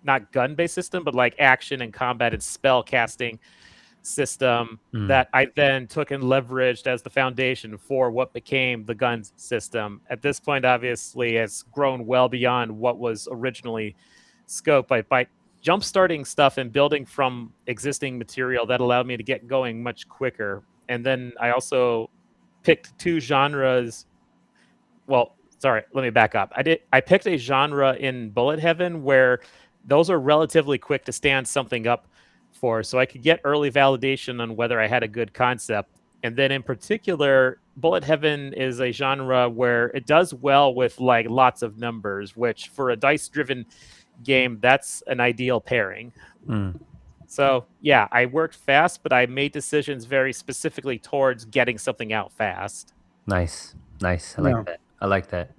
not gun-based system, but like action and combat and spell casting system that I then took and leveraged as the foundation for what became the guns system. At this point, obviously, it's grown well beyond what was originally scoped by jump starting stuff and building from existing material that allowed me to get going much quicker. And then I also picked two genres. Well, sorry, let me back up. I picked a genre in Bullet Heaven where those are relatively quick to stand something up for, so I could get early validation on whether I had a good concept. And then in particular, Bullet Heaven is a genre where it does well with like lots of numbers, which for a dice-driven game, that's an ideal pairing. So yeah, I worked fast, but I made decisions very specifically towards getting something out fast. Nice. I like that.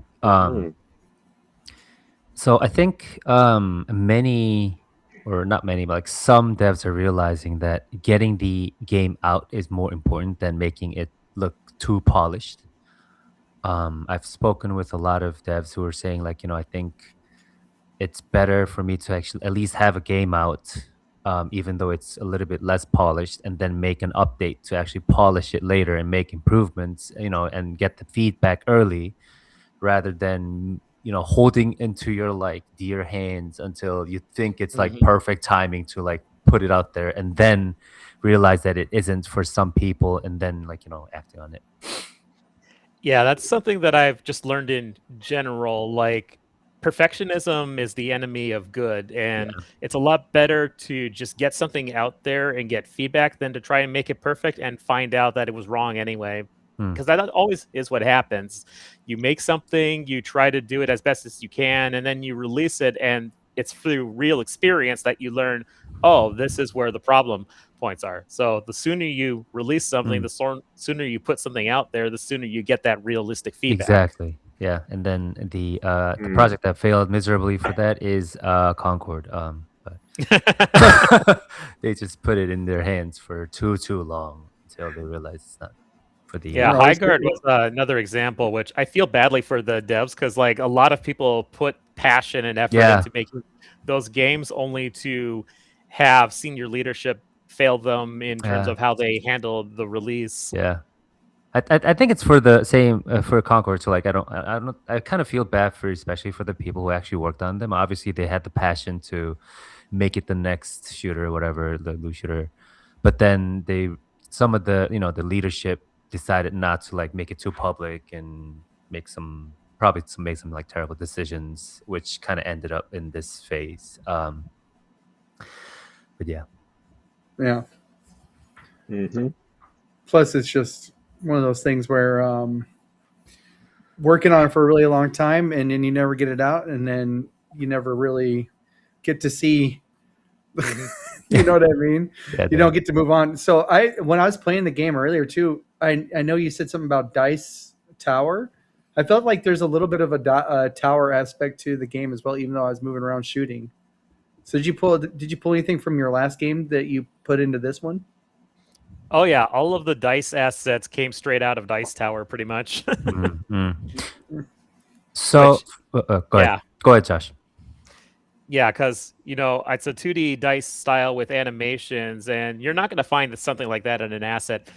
So I think many, or not many, but like some devs are realizing that getting the game out is more important than making it look too polished. I've spoken with a lot of devs who are saying like, I think it's better for me to actually at least have a game out, even though it's a little bit less polished, and then make an update to actually polish it later and make improvements, and get the feedback early, rather than holding into your like dear hands until you think it's like perfect timing to like put it out there, and then realize that it isn't for some people, and then like acting on it. Yeah, that's something that I've just learned in general. Like, perfectionism is the enemy of good, and it's a lot better to just get something out there and get feedback than to try and make it perfect and find out that it was wrong anyway. Because that always is what happens. You make something, you try to do it as best as you can, and then you release it, and it's through real experience that you learn, oh, this is where the problem points are. So the sooner you release something, the sooner you put something out there, the sooner you get that realistic feedback. Exactly. Yeah. And then the project that failed miserably for that is Concord. But they just put it in their hands for too long until they realize it's not for the. Yeah, Highguard was another example, which I feel badly for the devs, because like a lot of people put passion and effort into making those games, only to have senior leadership fail them in terms of how they handled the release. Yeah, I think it's for the same for Concord. So like I kind of feel bad for, especially for the people who actually worked on them. Obviously, they had the passion to make it the next shooter or whatever, the loot shooter, but then some of the the leadership decided not to like make it too public and make some like terrible decisions, which kind of ended up in this phase. But yeah. Plus, it's just one of those things where working on it for a really long time, and then you never get it out, and then you never really get to see. You know what I mean? You don't get to move on. So when I was playing the game earlier too, I know you said something about Dice Tower. I felt like there's a little bit of a tower aspect to the game as well, even though I was moving around shooting. So did you pull anything from your last game that you put into this one? Oh yeah, all of the dice assets came straight out of Dice Tower, pretty much. So go ahead, Josh. Yeah, because it's a 2D dice style with animations, and you're not going to find something like that in an asset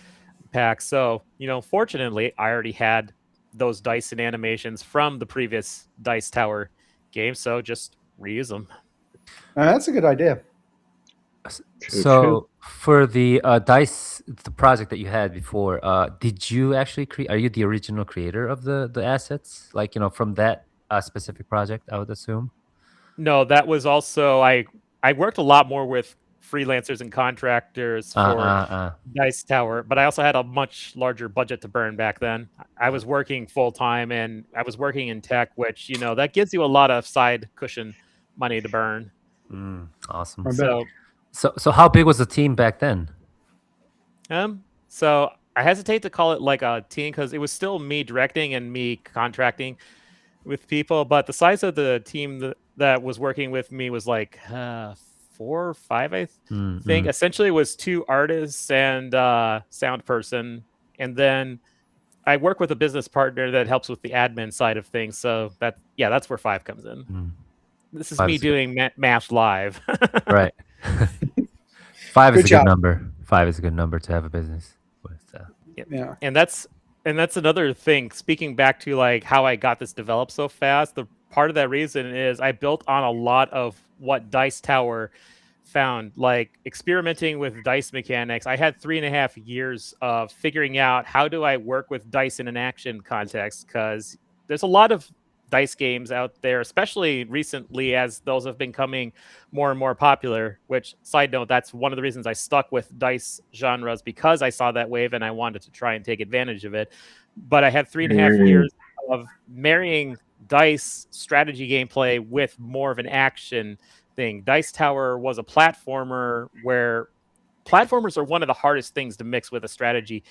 pack. So fortunately, I already had those dice and animations from the previous Dice Tower game, so just reuse them. That's a good idea. So for the the project that you had before, did you actually create? Are you the original creator of the assets? Like from that specific project, I would assume. No, that was also I worked a lot more with freelancers and contractors for Dice Tower, but I also had a much larger budget to burn back then. I was working full time, and I was working in tech, which that gives you a lot of side cushion money to burn. Awesome. So how big was the team back then? So I hesitate to call it like a team, because it was still me directing and me contracting with people, but the size of the team that was working with me was like 4 or 5, I think. Essentially, it was 2 artists and sound person, and then I work with a business partner that helps with the admin side of things. So that's where 5 comes in. This is me doing math live. Right. 5 is a good number. 5 is a good number to have a business with. Yeah, and that's another thing. Speaking back to like how I got this developed so fast, the part of that reason is I built on a lot of what Dice Tower found. Like experimenting with dice mechanics, I had 3.5 years of figuring out how do I work with dice in an action context, because there's a lot of dice games out there, especially recently as those have been coming more and more popular. Which, side note, that's one of the reasons I stuck with dice genres, because I saw that wave and I wanted to try and take advantage of it. But I had 3.5 years of marrying dice strategy gameplay with more of an action thing. Dice Tower was a platformer where platformers are one of the hardest things to mix with a strategy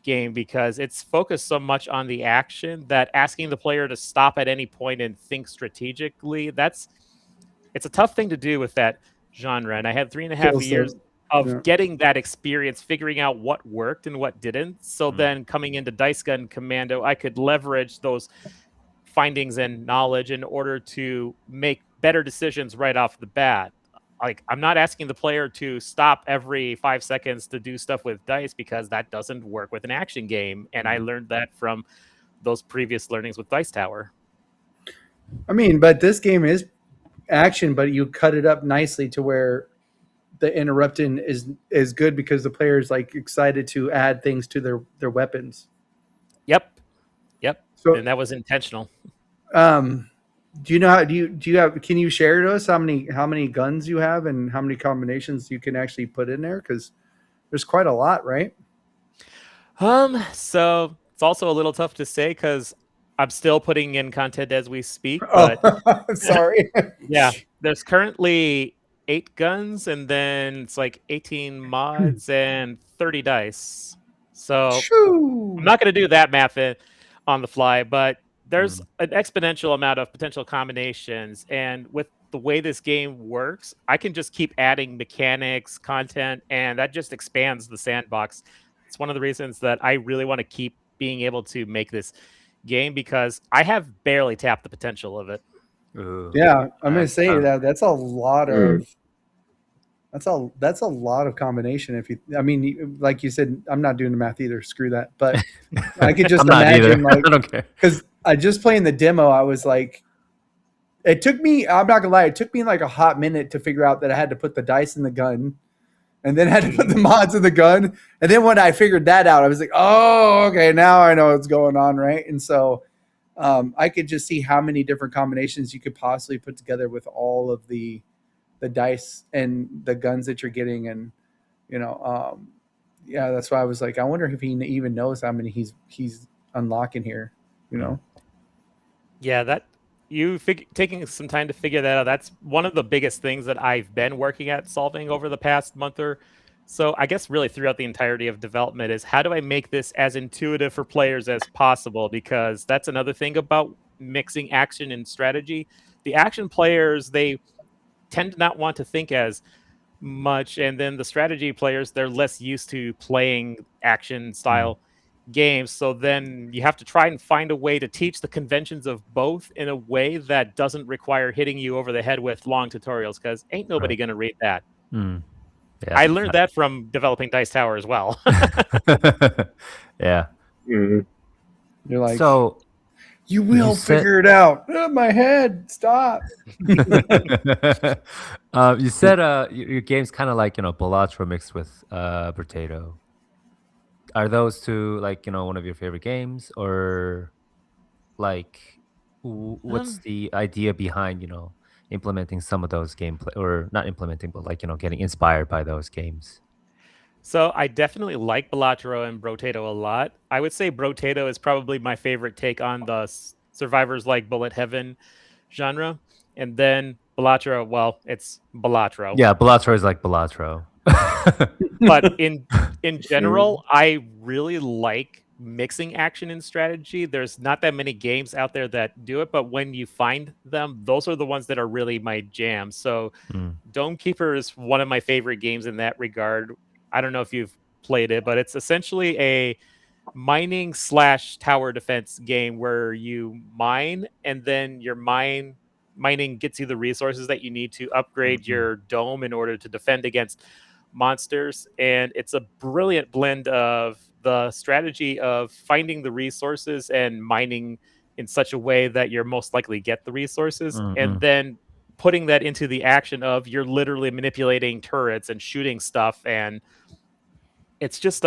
game, because it's focused so much on the action that asking the player to stop at any point and think strategically, it's a tough thing to do with that genre. And I had 3.5 years of getting that experience, figuring out what worked and what didn't. So then coming into Dice Gun Commando, I could leverage those findings and knowledge in order to make better decisions right off the bat. Like, I'm not asking the player to stop every 5 seconds to do stuff with dice, because that doesn't work with an action game. And I learned that from those previous learnings with Dice Tower. I mean, but this game is action, but you cut it up nicely to where the interrupting is good, because the player is like excited to add things to their weapons. Yep. So, and that was intentional. Do you know how do you have? Can you share to us how many guns you have and how many combinations you can actually put in there? Because there's quite a lot, right? So it's also a little tough to say because I'm still putting in content as we speak. But sorry. Yeah, there's currently 8 guns, and then it's like 18 mods and 30 dice. So I'm not going to do that math on the fly, but there's an exponential amount of potential combinations. And with the way this game works, I can just keep adding mechanics, content, and that just expands the sandbox. It's one of the reasons that I really want to keep being able to make this game, because I have barely tapped the potential of it. Yeah, I'm going to say that's a lot of that's a lot of combination. I mean, like you said, I'm not doing the math either. Screw that. But I could just imagine, like, I don't care, because I just playing the demo. I was like, it took me. I'm not gonna lie. It took me like a hot minute to figure out that I had to put the dice in the gun, and then had to put the mods in the gun. And then when I figured that out, I was like, oh, okay, now I know what's going on, right? And so I could just see how many different combinations you could possibly put together with all of the dice and the guns that you're getting. And yeah, that's why I was like, I wonder if he even knows how many he's unlocking here, Yeah, that taking some time to figure that out, that's one of the biggest things that I've been working at solving over the past month or so, I guess really throughout the entirety of development, is how do I make this as intuitive for players as possible? Because that's another thing about mixing action and strategy. The action players, they tend to not want to think as much, and then the strategy players, they're less used to playing action style games. So then you have to try and find a way to teach the conventions of both in a way that doesn't require hitting you over the head with long tutorials, because ain't nobody going to read that. Yeah, I learned that from developing Dice Tower as well. Yeah. You're like, so you will figure it out. My head, stop. You said your game's kind of like, Balatro mixed with Brotato. Are those two like, one of your favorite games, or like what's the idea behind, implementing some of those gameplay, or not implementing, but like, getting inspired by those games? So I definitely like Balatro and Brotato a lot. I would say Brotato is probably my favorite take on the survivors like Bullet Heaven genre. And then Balatro, well, it's Balatro. Yeah, Balatro is like Balatro. But in general, I really like mixing action and strategy. There's not that many games out there that do it, but when you find them, those are the ones that are really my jam. So Dome Keeper is one of my favorite games in that regard. I don't know if you've played it, but it's essentially a mining / tower defense game where you mine, and then your mining gets you the resources that you need to upgrade your dome in order to defend against monsters. And it's a brilliant blend of the strategy of finding the resources and mining in such a way that you're most likely get the resources, and then putting that into the action of you're literally manipulating turrets and shooting stuff, and it's just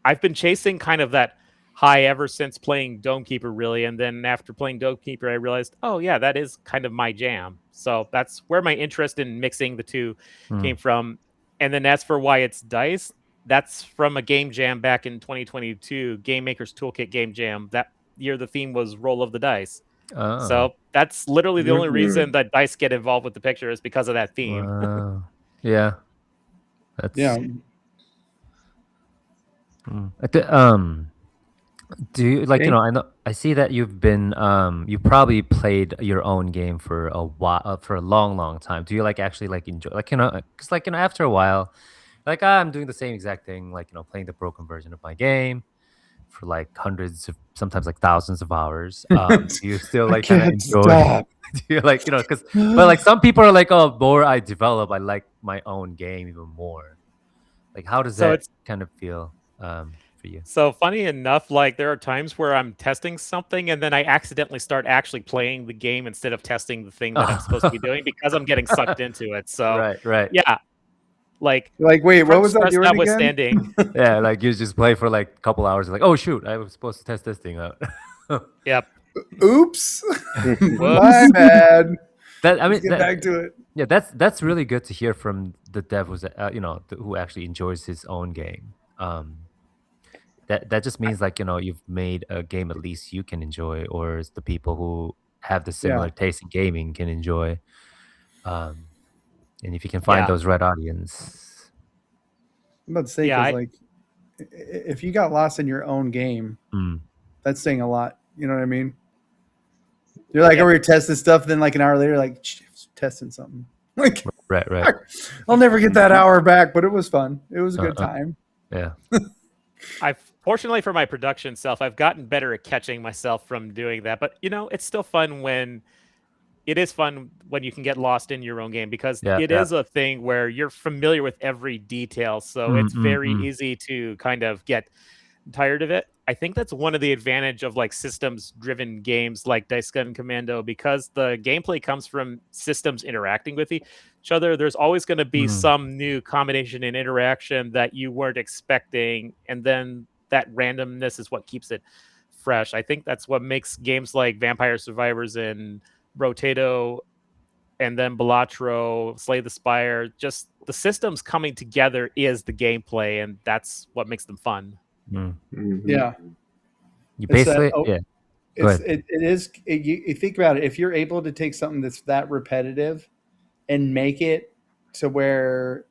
I've been chasing kind of that high ever since playing Domekeeper, really, and then after playing Domekeeper, I realized, oh yeah, that is kind of my jam. So that's where my interest in mixing the two came from. And then as for why it's Dice, that's from a game jam back in 2022, Game Maker's Toolkit Game Jam. That year the theme was Roll of the Dice. Oh. So that's literally the only reason that Dice get involved with the picture is because of that theme. Wow. Yeah. That's do you like, I know I see that you've been you probably played your own game for a while, for a long time. Do you like actually like enjoy, like, because like, after a while, like, I'm doing the same exact thing, like, playing the broken version of my game for like hundreds of, sometimes like thousands of hours. Do you still like kind of enjoy? Do you like, because but like some people are like, oh, the more I develop, I like my own game even more. Like, how does that kind of feel for you? So funny enough, like there are times where I'm testing something and then I accidentally start actually playing the game instead of testing the thing that I'm supposed to be doing because I'm getting sucked into it. So right. Yeah. Like wait, what was that doing notwithstanding? Yeah, like you just play for like a couple hours, like, oh shoot, I was supposed to test this thing out. Yep. Oops. My bad. Let's get back to it. Yeah, that's really good to hear from the dev who's who actually enjoys his own game. That just means like, you've made a game at least you can enjoy, or the people who have the similar taste in gaming can enjoy. And if you can find those red audience. I'm about to say, like, if you got lost in your own game, that's saying a lot. You know what I mean? You're like, over here testing stuff, then like an hour later, like, testing something. Like, right. I'll never get that hour back, but it was fun. It was a good time. Yeah. Fortunately for my production self, I've gotten better at catching myself from doing that. But it's still fun when you can get lost in your own game, because it is a thing where you're familiar with every detail. So it's very easy to kind of get tired of it. I think that's one of the advantage of like systems driven games like Dice Gun Commando, because the gameplay comes from systems interacting with each other. There's always going to be some new combination and interaction that you weren't expecting. And then that randomness is what keeps it fresh. I think that's what makes games like Vampire Survivors and Brotato and then Balatro, Slay the Spire, just the systems coming together is the gameplay, and that's what makes them fun. Yeah. You basically, you think about it. If you're able to take something that's that repetitive and make it to where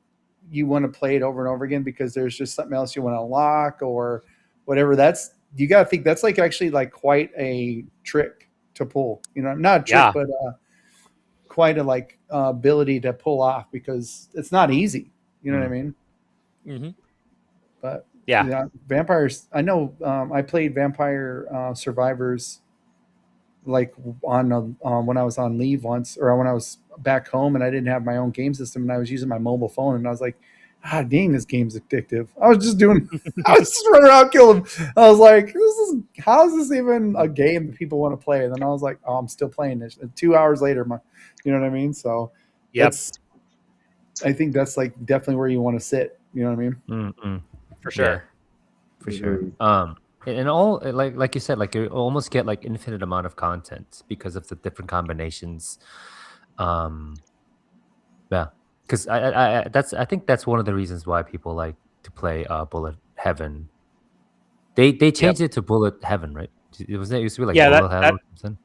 you want to play it over and over again because there's just something else you want to unlock or whatever, you got to think that's like actually like quite a trick to pull. Not a trick, but quite a like ability to pull off, because it's not easy. You know what I mean? Mm-hmm. But vampires. I know. I played Vampire Survivors like on when I was on leave once, or when I was back home and I didn't have my own game system and I was using my mobile phone, and I was like, dang, this game's addictive. I was just running around killing them. I was like, how is this even a game that people want to play? And then I was like, oh, I'm still playing this. And 2 hours later, you know what I mean? So I think that's like definitely where you want to sit. You know what I mean? Mm-hmm. For sure. For sure. And all like you said, like you almost get like infinite amount of content because of the different combinations. Because I think that's one of the reasons why people like to play Bullet Heaven. They changed it to Bullet Heaven, right? It used to be like Bullet Hell or something.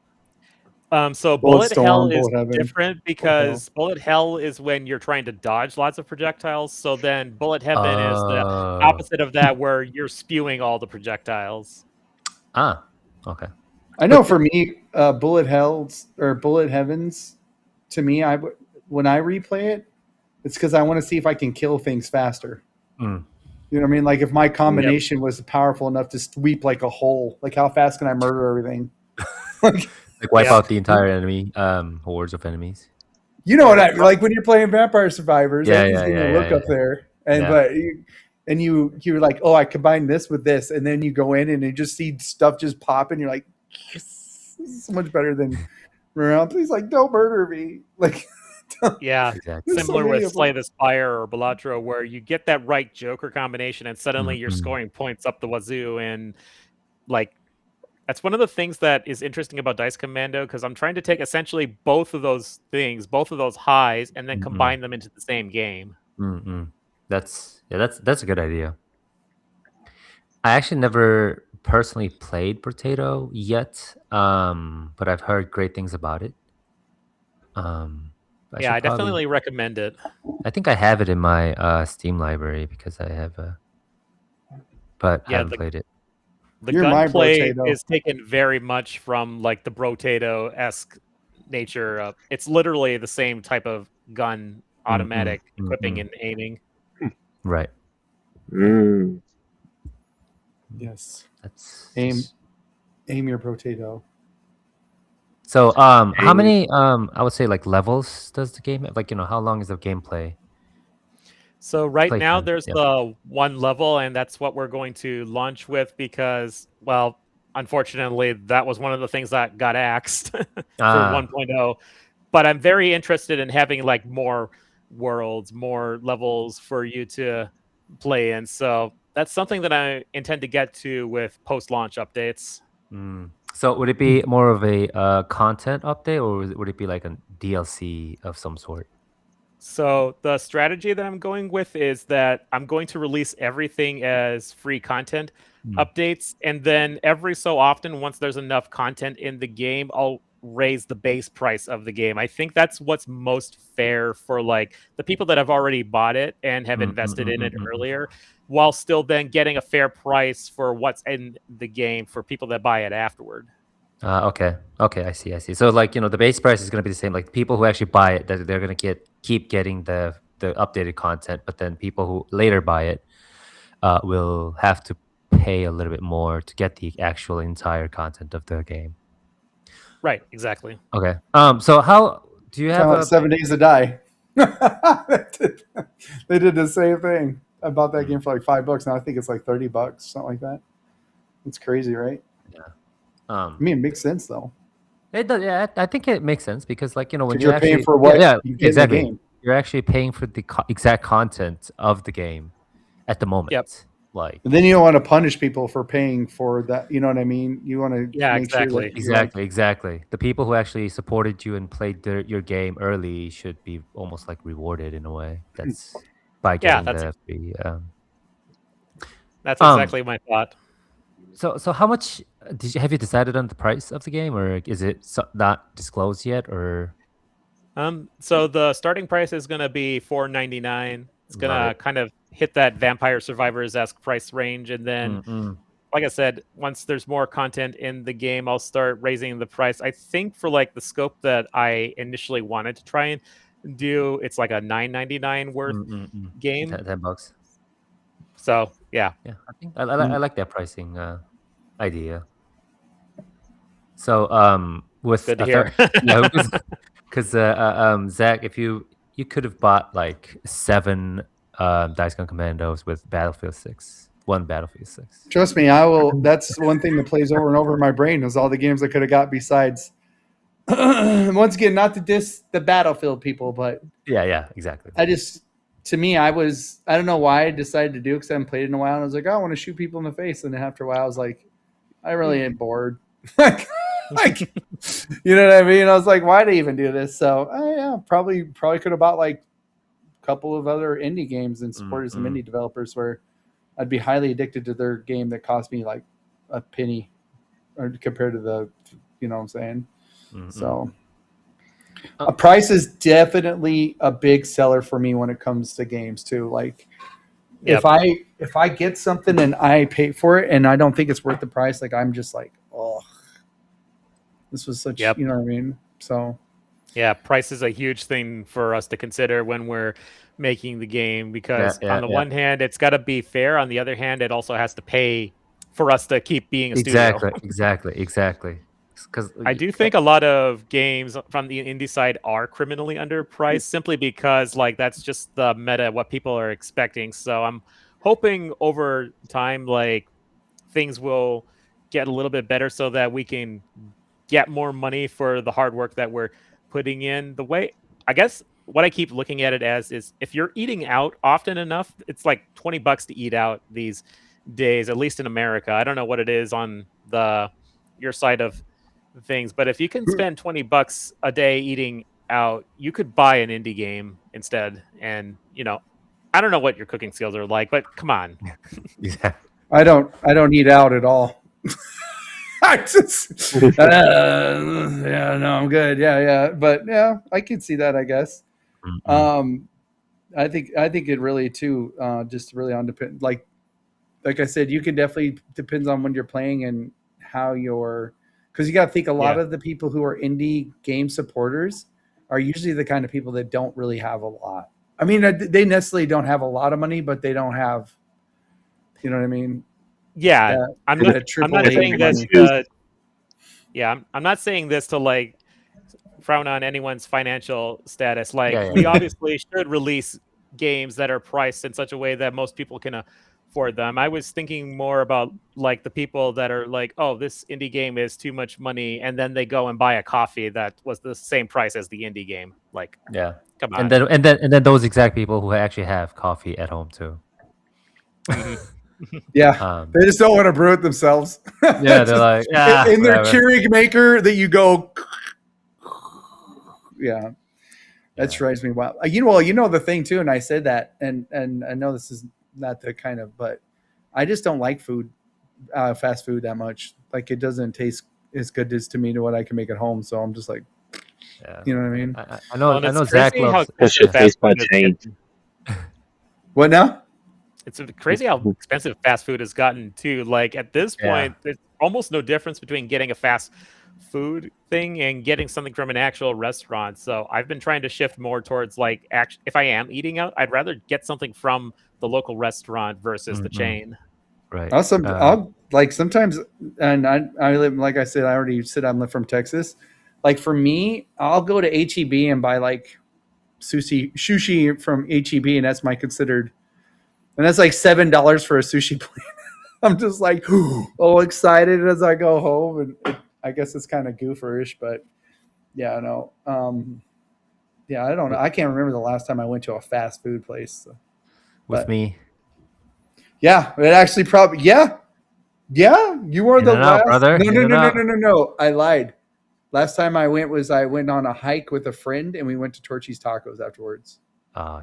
So Bullet Hell is different because Bullet Hell is when you're trying to dodge lots of projectiles. So then Bullet Heaven is the opposite of that, where you're spewing all the projectiles. Okay. I know for me, Bullet Hells or Bullet Heavens, to me, when I replay it, it's because I want to see if I can kill things faster. You know what I mean? Like if my combination was powerful enough to sweep like a hole, like how fast can I murder everything? Like wipe out the entire enemy, hordes of enemies. You know what I mean? Like when you're playing Vampire Survivors, look up there, and you're like, oh, I combined this with this, and then you go in and you just see stuff just pop, and you're like, yes, this is so much better than around. Please, like, don't murder me. Like, yeah, exactly. Similar with Slay the Spire or Balatro, where you get that right Joker combination, and suddenly you're scoring points up the wazoo, and like. That's one of the things that is interesting about Dice Commando, because I'm trying to take essentially both of those things, both of those highs, and then combine them into the same game. That's a good idea. I actually never personally played Brotato yet, but I've heard great things about it. I definitely recommend it. I think I have it in my Steam library because I have but haven't played it. The gunplay is taken very much from like the Brotato-esque nature. It's literally the same type of gun, automatic equipping and aiming. Right. Yes. That's aim your Brotato. So how many I would say like levels does the game have? Like, how long is the gameplay? So right now there's the one level, and that's what we're going to launch with because, well, unfortunately, that was one of the things that got axed for 1.0. But I'm very interested in having like more worlds, more levels for you to play in. So that's something that I intend to get to with post-launch updates. So would it be more of a content update, or would it be like a DLC of some sort? So the strategy that I'm going with is that I'm going to release everything as free content updates, and then every so often, once there's enough content in the game, I'll raise the base price of the game. I think that's what's most fair for like the people that have already bought it and have invested in it earlier, while still then getting a fair price for what's in the game for people that buy it afterward. Okay, I see. So like, the base price is going to be the same. Like people who actually buy it, that they're going to keep getting the updated content, but then people who later buy it will have to pay a little bit more to get the actual entire content of the game. Right, exactly. Okay. So how do you have 7 Days to Die? They did the same thing. I bought that game for like $5. Now I think it's like $30, something like that. It's crazy, right? Yeah. I mean, it makes sense though. It does. Yeah, I think it makes sense because, like, when you're paying for what you get exactly, in the game. You're actually paying for the exact content of the game at the moment. Yep. Like, and then you don't want to punish people for paying for that. You know what I mean? You want to make sure that exactly. The people who actually supported you and played your game early should be almost like rewarded in a way. That's by getting the free. That's exactly my thought. So how much have you decided on the price of the game, or is it not disclosed yet, or? So the starting price is going to be $4.99. It's going to kind of hit that Vampire Survivors-esque price range, and then, like I said, once there's more content in the game, I'll start raising the price. I think for like the scope that I initially wanted to try and do, it's like a $9.99 worth game. $10. So yeah, I think I like that pricing idea. So with good to hear. because Zach, if you could have bought like 7 Dice Gun Commandos with Battlefield 6, one Battlefield 6. Trust me, I will. That's one thing that plays over and over in my brain is all the games I could have got besides. Once again, not to diss the Battlefield people, but yeah, exactly. To me, I don't know why I decided to do it because I haven't played it in a while. And I was like, oh, I want to shoot people in the face. And then after a while, I was like, I really am bored. like, you know what I mean? I was like, why do I even do this? So, yeah, probably could have bought like a couple of other indie games and supported some indie developers where I'd be highly addicted to their game that cost me like a penny or compared to the, you know what I'm saying? So a price is definitely a big seller for me when it comes to games too. Like if I get something and I pay for it and I don't think it's worth the price, like I'm just like, oh, this was such, you know what I mean? So yeah, price is a huge thing for us to consider when we're making the game because on the one hand, it's got to be fair. On the other hand, it also has to pay for us to keep being a studio. Exactly. Because I do think a lot of games from the indie side are criminally underpriced simply because like that's just the meta, what people are expecting. So I'm hoping over time, like things will get a little bit better so that we can get more money for the hard work that we're putting in. The way, I guess, what I keep looking at it as is if you're eating out often enough, it's like $20 to eat out these days, at least in America. I don't know what it is on your side of things, but if you can spend $20 a day eating out, you could buy an indie game instead. And I don't know what your cooking skills are like, but come on. Yeah. I don't eat out at all. I just yeah, no, I'm good. Yeah, but yeah, I can see that, I guess. Mm-hmm. I think it really too just really on depend like I said, you can definitely depends on when you're playing and how you're, because you got to think a lot of the people who are indie game supporters are usually the kind of people that don't really have a lot. I mean, they necessarily don't have a lot of money, but they don't have, you know what I mean? Yeah, I'm not saying this. I'm not saying this to like frown on anyone's financial status. Like, we obviously should release games that are priced in such a way that most people can afford them. I was thinking more about like the people that are like, oh, this indie game is too much money, and then they go and buy a coffee that was the same price as the indie game. Like, come on. And then those exact people who actually have coffee at home too. Yeah, they just don't want to brew it themselves. Yeah, they're like, in their Keurig maker that you go. Yeah, that drives me wild. You know the thing too, and I said that, and I know this is not the kind of, but I just don't like food, fast food that much. Like, it doesn't taste as good as to me to what I can make at home. So I'm just like, you know what I mean? I know Zach loves. What now? It's crazy how expensive fast food has gotten too. Like, at this point, there's almost no difference between getting a fast food thing and getting something from an actual restaurant. So I've been trying to shift more towards like, if I am eating out, I'd rather get something from the local restaurant versus the chain. Right. I'll like sometimes, and I live, like I said, I already said I'm from Texas. Like, for me, I'll go to HEB and buy like sushi from HEB, and that's my considered. And that's like $7 for a sushi plate. I'm just like, oh, excited as I go home. And I guess it's kind of gooferish, but yeah, I know. Yeah, I don't know. I can't remember the last time I went to a fast food place. With me. Yeah, it actually probably, yeah. You were the last. Brother. No. I lied. Last time I went on a hike with a friend, and we went to Torchy's Tacos afterwards.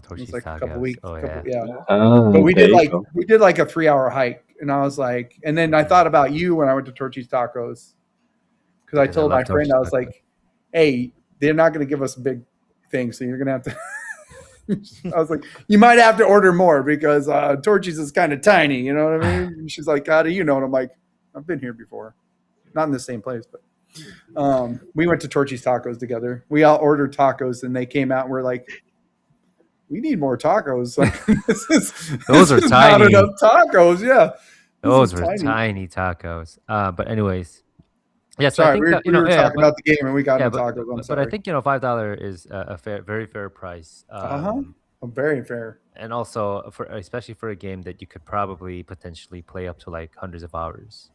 Torchy's like Tacos. A couple weeks. Yeah. But we did like a 3-hour hike, and I was like, and then I thought about you when I went to Torchy's Tacos, because I told my friend, I was like, hey, they're not going to give us a big thing, so you're going to have to. I was like, you might have to order more because Torchy's is kind of tiny, you know what I mean? And she's like, how do you know? And I'm like, I've been here before, not in the same place, but we went to Torchy's Tacos together. We all ordered tacos, and they came out and we're like, we need more tacos. Those are tiny. Not enough tacos. Yeah, those were tiny tacos. But anyways, yeah. So sorry, we were talking about the game, and we got into tacos. But I think $5 is a very fair price. Very fair. And also especially for a game that you could probably potentially play up to like hundreds of hours.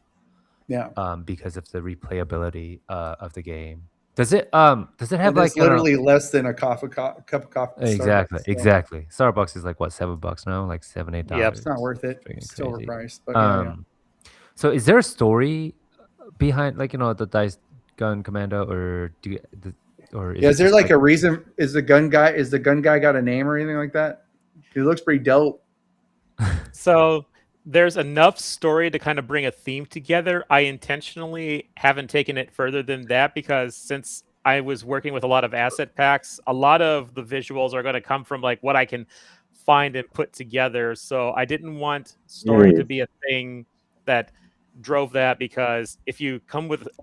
Yeah. Because of the replayability of the game. Does it have like literally less than a cup of coffee? Exactly. Starbucks is like what, $7 now, like $7-8. Yeah, it's not worth it. It's still overpriced. But so is there a story behind, like, the Dice Gun Commando, or is there like a reason? Is the gun guy got a name or anything like that? He looks pretty dope. So there's enough story to kind of bring a theme together. I intentionally haven't taken it further than that because since I was working with a lot of asset packs, a lot of the visuals are going to come from like what I can find and put together. So I didn't want story to be a thing that drove that, because if you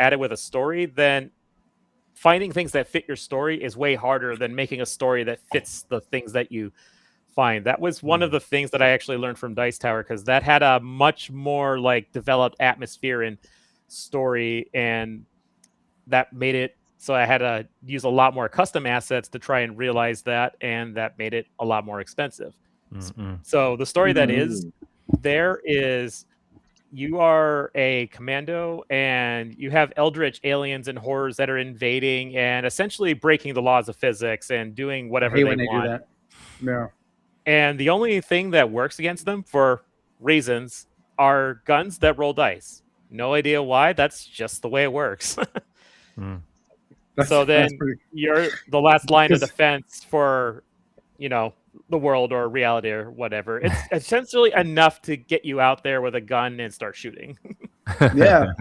at it with a story, then finding things that fit your story is way harder than making a story that fits the things that you find. That was one of the things that I actually learned from Dice Tower, because that had a much more like developed atmosphere and story, and that made it so I had to use a lot more custom assets to try and realize that, and that made it a lot more expensive. So the story that is there is you are a commando and you have eldritch aliens and horrors that are invading and essentially breaking the laws of physics and doing whatever I hate they when they want. do that. Yeah. And the only thing that works against them for reasons are guns that roll dice. No idea why. That's just the way it works. So then you're the last line of defense for, the world or reality or whatever. It's essentially enough to get you out there with a gun and start shooting. Yeah.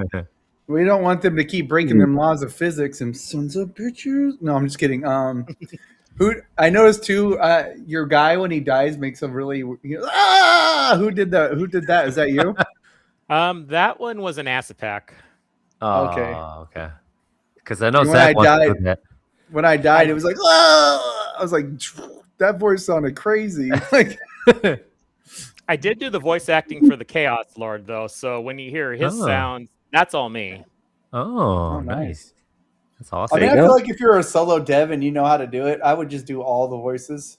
We don't want them to keep breaking them laws of physics and sons of bitches. No, I'm just kidding. Who I noticed too, your guy when he dies makes a really who did that? Who did that? Is that you? That one was an Asapac. Okay. Because I know Zach wants to do that. When I died, it was like, I was like, that voice sounded crazy. Like, I did do the voice acting for the Chaos Lord though, so when you hear his sounds, that's all me. Oh, nice. That's awesome. I mean, I feel like if you're a solo dev and you know how to do it, I would just do all the voices.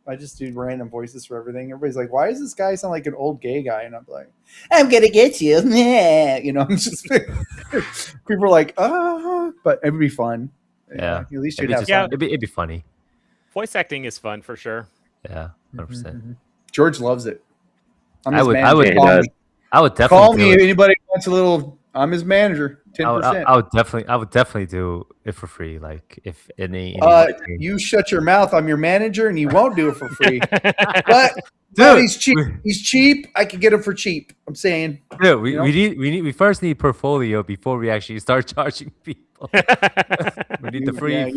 I just do random voices for everything. Everybody's like, why does this guy sound like an old gay guy? And I'm like, I'm going to get you. I'm just, people are like, but it would be fun. Yeah. At least you'd have fun. It'd be funny. Voice acting is fun for sure. Yeah, 100%. George loves it. I would definitely call me if anybody wants a little. I'm his manager. 10%. I would definitely do it for free. Like if any you shut your mouth. I'm your manager, and you won't do it for free. But dude, he's cheap. He's cheap. I can get him for cheap. I'm saying. Dude, we first need portfolio before we actually start charging people. We need the free.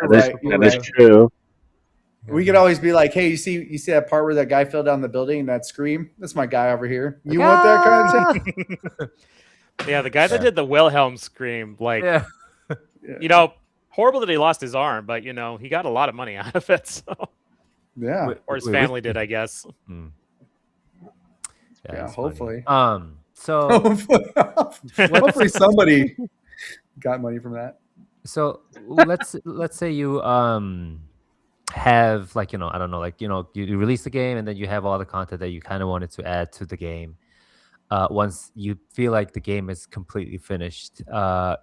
That's true. We could always be like, hey, you see that part where that guy fell down the building and that scream? That's my guy over here. You want that kind of thing? Yeah, the guy that did the Wilhelm scream, horrible that he lost his arm, but he got a lot of money out of it. So yeah, or his family did, I guess. Yeah, hopefully. So hopefully somebody got money from that. So let's say you have I don't know, you release the game and then you have all the content that you kind of wanted to add to the game. Once you feel like the game is completely finished, do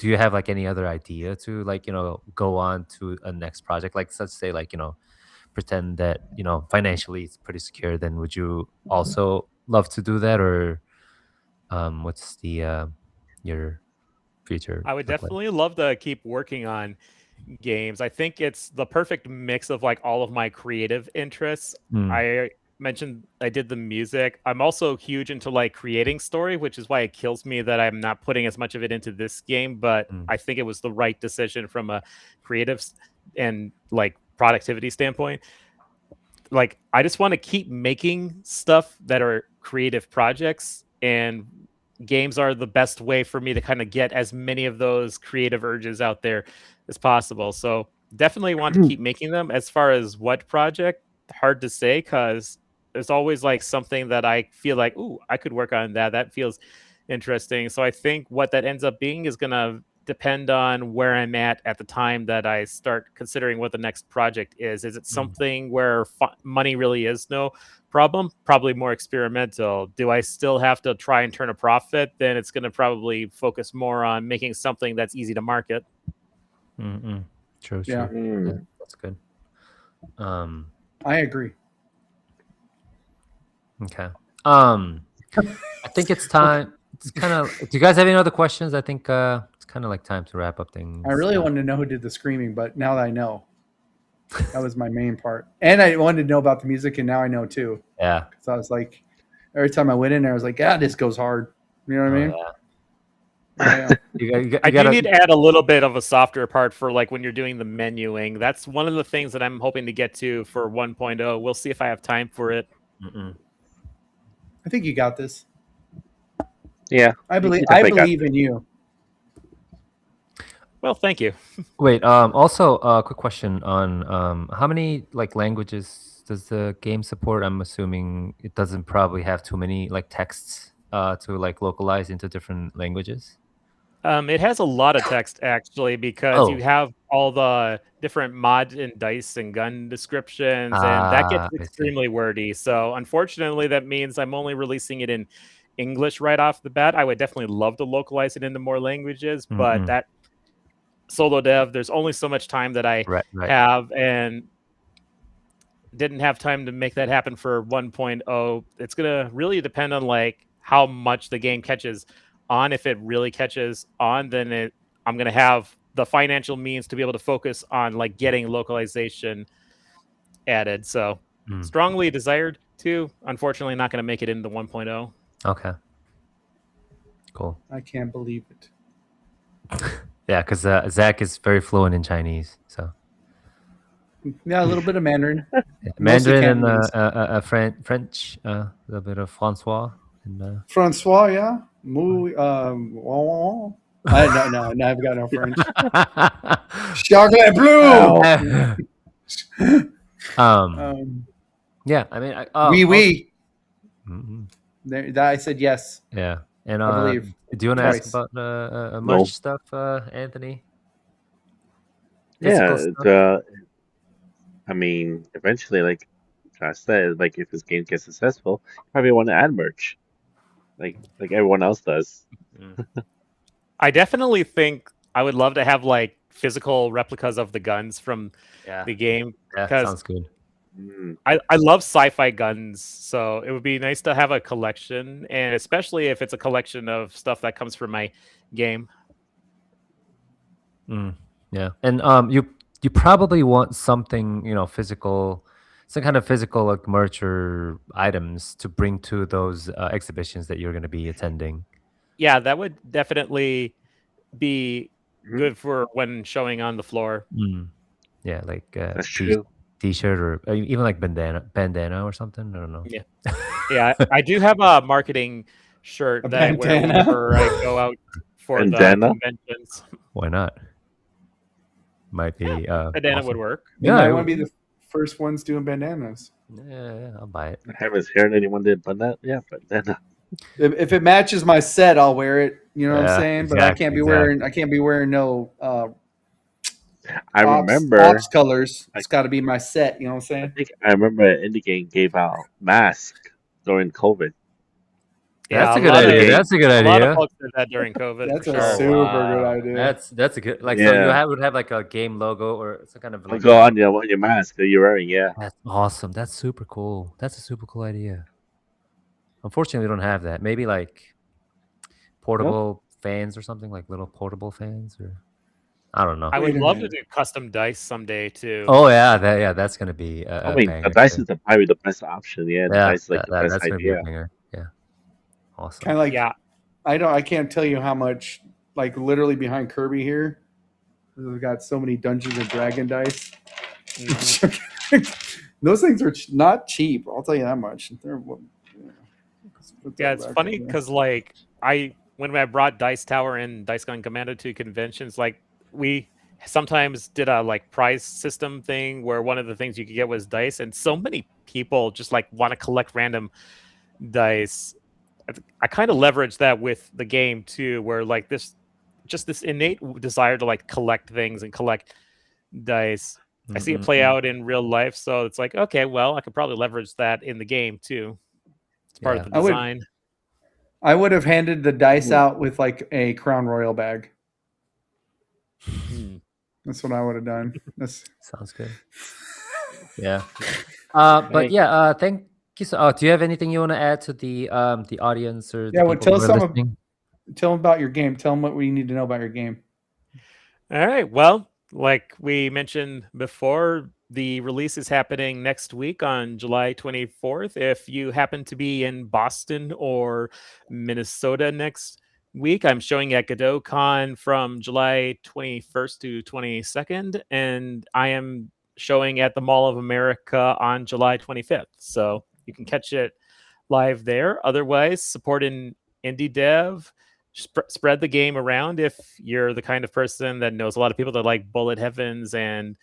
you have any other idea to go on to a next project? Like let's say pretend that financially it's pretty secure, then would you also love to do that, or what's the your future? I would definitely love to keep working on games. I think it's the perfect mix of all of my creative interests. I mentioned I did the music. I'm also huge into creating story, which is why it kills me that I'm not putting as much of it into this game, but I think it was the right decision from a creative and productivity standpoint. I just want to keep making stuff that are creative projects, and games are the best way for me to kind of get as many of those creative urges out there as possible. So definitely want to keep making them. As far as what project, hard to say, because there's always something that I feel like, ooh, I could work on that. That feels interesting. So I think what that ends up being is going to depend on where I'm at the time that I start considering what the next project is. Is it something where money really is no problem? Probably more experimental. Do I still have to try and turn a profit? Then it's going to probably focus more on making something that's easy to market. True. Yeah. That's good. I agree. Okay. I think it's time. It's kind of. Do you guys have any other questions? I think it's kind of time to wrap up things. I really wanted to know who did the screaming, but now that I know, that was my main part. And I wanted to know about the music, and now I know too. Yeah. So I was like, every time I went in there, I was like, this goes hard. You know what I mean? Yeah. I do need to add a little bit of a softer part for when you're doing the menuing. That's one of the things that I'm hoping to get to for 1.0. We'll see if I have time for it. I think you got this. Yeah, I believe in you. Well, thank you. Wait, also a quick question on how many languages does the game support? I'm assuming it doesn't probably have too many texts to localize into different languages. It has a lot of text actually, because you have all the different mod and dice and gun descriptions, and that gets extremely wordy. So unfortunately, that means I'm only releasing it in English right off the bat. I would definitely love to localize it into more languages, but that solo dev, there's only so much time that I have, and didn't have time to make that happen for 1.0. It's gonna really depend on like how much the game catches on. If it really catches on, then I'm gonna have the financial means to be able to focus on like getting localization added. So strongly desired to. Unfortunately, not gonna make it into 1.0. Okay. Cool. I can't believe it. Yeah, because Zach is very fluent in Chinese, so. Yeah, a little bit of Mandarin. Mandarin and French, a little bit of Francois. And, Francois, yeah. I've got no French. Chocolat blue. Yeah, I mean, oui. I said yes. Yeah, and I believe. Do you want to ask about merch stuff, Anthony? Yeah, I mean, eventually, like Josh said, like if this game gets successful, probably want to add merch, like everyone else does. I definitely think I would love to have like physical replicas of the guns from the game. Yeah, sounds good. I love sci-fi guns, so it would be nice to have a collection, and especially if it's a collection of stuff that comes from my game. Yeah, and you probably want something, physical, some kind of physical like merch or items to bring to those exhibitions that you're going to be attending. Yeah, that would definitely be good for when showing on the floor. Yeah, like that's true. T-shirt or even like bandana or something. I don't know. Yeah, I do have a marketing shirt that I wear whenever I go out for the conventions. Why not? Might be bandana awesome. Would work. Yeah, I want to be the first ones doing bandanas. Yeah, I'll buy it. I haven't heard anyone did bandana. Yeah, bandana. If it matches my set, I'll wear it. You know what I'm saying? But I can't be wearing no. I remember Ops colors. It's got to be my set. You know what I'm saying? I remember Indie Game gave out masks during COVID. Yeah, that's a good idea. That's a good idea. A lot of folks did that during COVID. That's a super good idea. That's a good. Like, so you would have like a game logo or some kind of like go on your mask that you're wearing. Yeah, that's awesome. That's super cool. That's a super cool idea. Unfortunately, we don't have that. Maybe like portable fans or something, like little portable fans, or I don't know. I would love to do custom dice someday too. Oh yeah, that's gonna be. The dice is probably the best option. Yeah, the dice is like the best idea. Yeah, awesome. Kind of like I can't tell you how much, like literally behind Kirby here, we've got so many Dungeons and Dragon dice. Those things are not cheap. I'll tell you that much. It's funny because like when I brought Dice Tower and Dice Gun Commando to conventions, like we sometimes did a like prize system thing where one of the things you could get was dice, and so many people just like want to collect random dice. I kind of leverage that with the game too, where like this innate desire to like collect things and collect dice. I see it play out in real life, so it's like, okay, well, I could probably leverage that in the game too. It's part of the design. I would have handed the dice out with like a Crown Royal bag. That's what I would have done. Sounds good. Yeah. But yeah, thank you. So, do you have anything you want to add to the audience or tell them about your game. Tell them what we need to know about your game. All right. Well, like we mentioned before, the release is happening next week on July 24th. If you happen to be in Boston or Minnesota next week, I'm showing at GodotCon from July 21st to 22nd, and I am showing at the Mall of America on July 25th. So you can catch it live there. Otherwise, supporting indie dev. Spread the game around if you're the kind of person that knows a lot of people that like bullet heavens and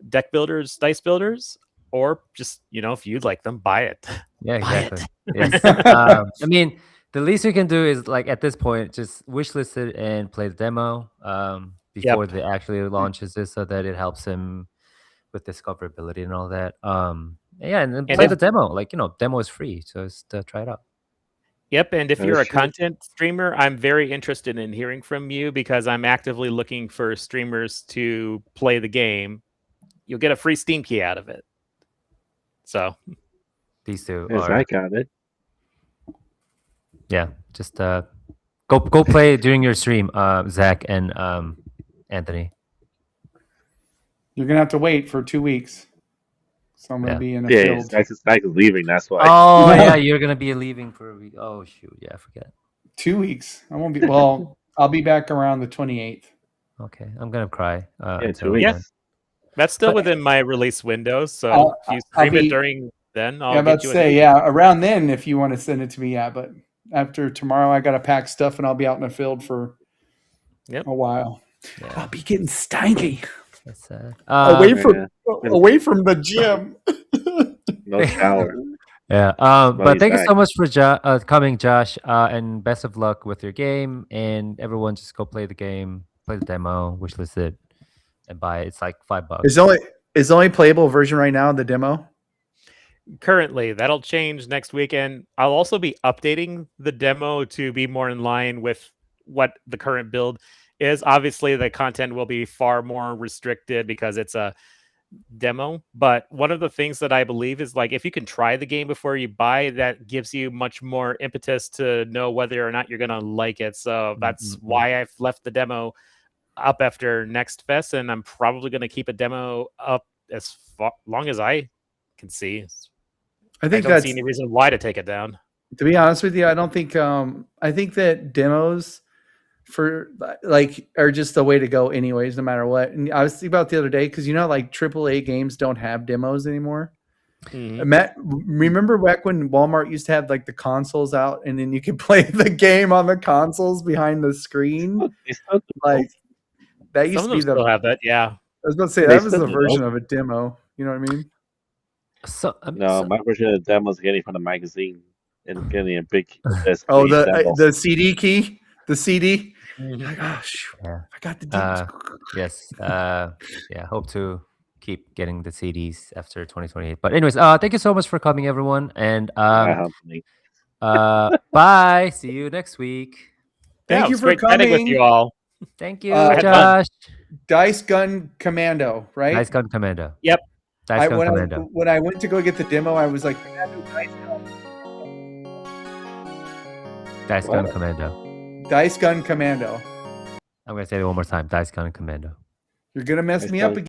deck builders, dice builders, or just, if you'd like them, buy it. Yeah, exactly. Yes. I mean, the least we can do is like at this point, just wishlist it and play the demo. before they actually launches it, so that it helps him with discoverability and all that. Yeah, and then play the demo. Like, demo is free, so just try it out. Yep, and if you're a content streamer, I'm very interested in hearing from you because I'm actively looking for streamers to play the game. You'll get a free Steam key out of it. So these two yes, I got it. Yeah, just go play during your stream, Zach and Anthony. You're gonna have to wait for 2 weeks. So I'm gonna be in a field. Zach is leaving. That's why. Oh yeah, you're gonna be leaving for a week. Oh shoot, yeah, I forget. 2 weeks. I won't be. Well, I'll be back around the 28th. Okay, I'm gonna cry. 2 weeks. Yes, that's still within my release window. So if you stream it during then, I'll get you. Around then if you want to send it to me. Yeah, but after tomorrow, I gotta pack stuff and I'll be out in the field for a while. Yeah. I'll be getting stanky. That's away from the gym. No shower. Yeah. But thank you so much for coming, Josh. And best of luck with your game. And everyone, just go play the game, play the demo, wishlist it, and buy it. It's like $5. Is the only playable version right now the demo? Currently, that'll change next weekend. I'll also be updating the demo to be more in line with what the current build is. Obviously, the content will be far more restricted because it's a demo. But one of the things that I believe is, like, if you can try the game before you buy, that gives you much more impetus to know whether or not you're going to like it. So that's why I've left the demo up after Next Fest, and I'm probably going to keep a demo up as long as I can see. I don't see any reason why to take it down. To be honest with you, I don't think I think that demos for are just the way to go anyways, no matter what. And I was thinking about the other day, because like AAA games don't have demos anymore. Matt, remember back when Walmart used to have like the consoles out and then you could play the game on the consoles behind the screen? Like that used to be still have that, yeah. I was about to say that was the version of a demo. You know what I mean? My version of the demo is getting from the magazine and getting a big. The CD key, the CD. Like, oh, shoot, yeah. I got the demos. Yes. Hope to keep getting the CDs after 2028. But anyways, thank you so much for coming, everyone, and bye. See you next week. Thank you for coming with you all. Thank you, Josh. Dice Gun Commando, right? Dice Gun Commando. Yep. When I went to go get the demo, I was like, Dice Gun Commando. Dice Gun Commando. I'm going to say it one more time. Dice Gun Commando. You're going to mess me up again.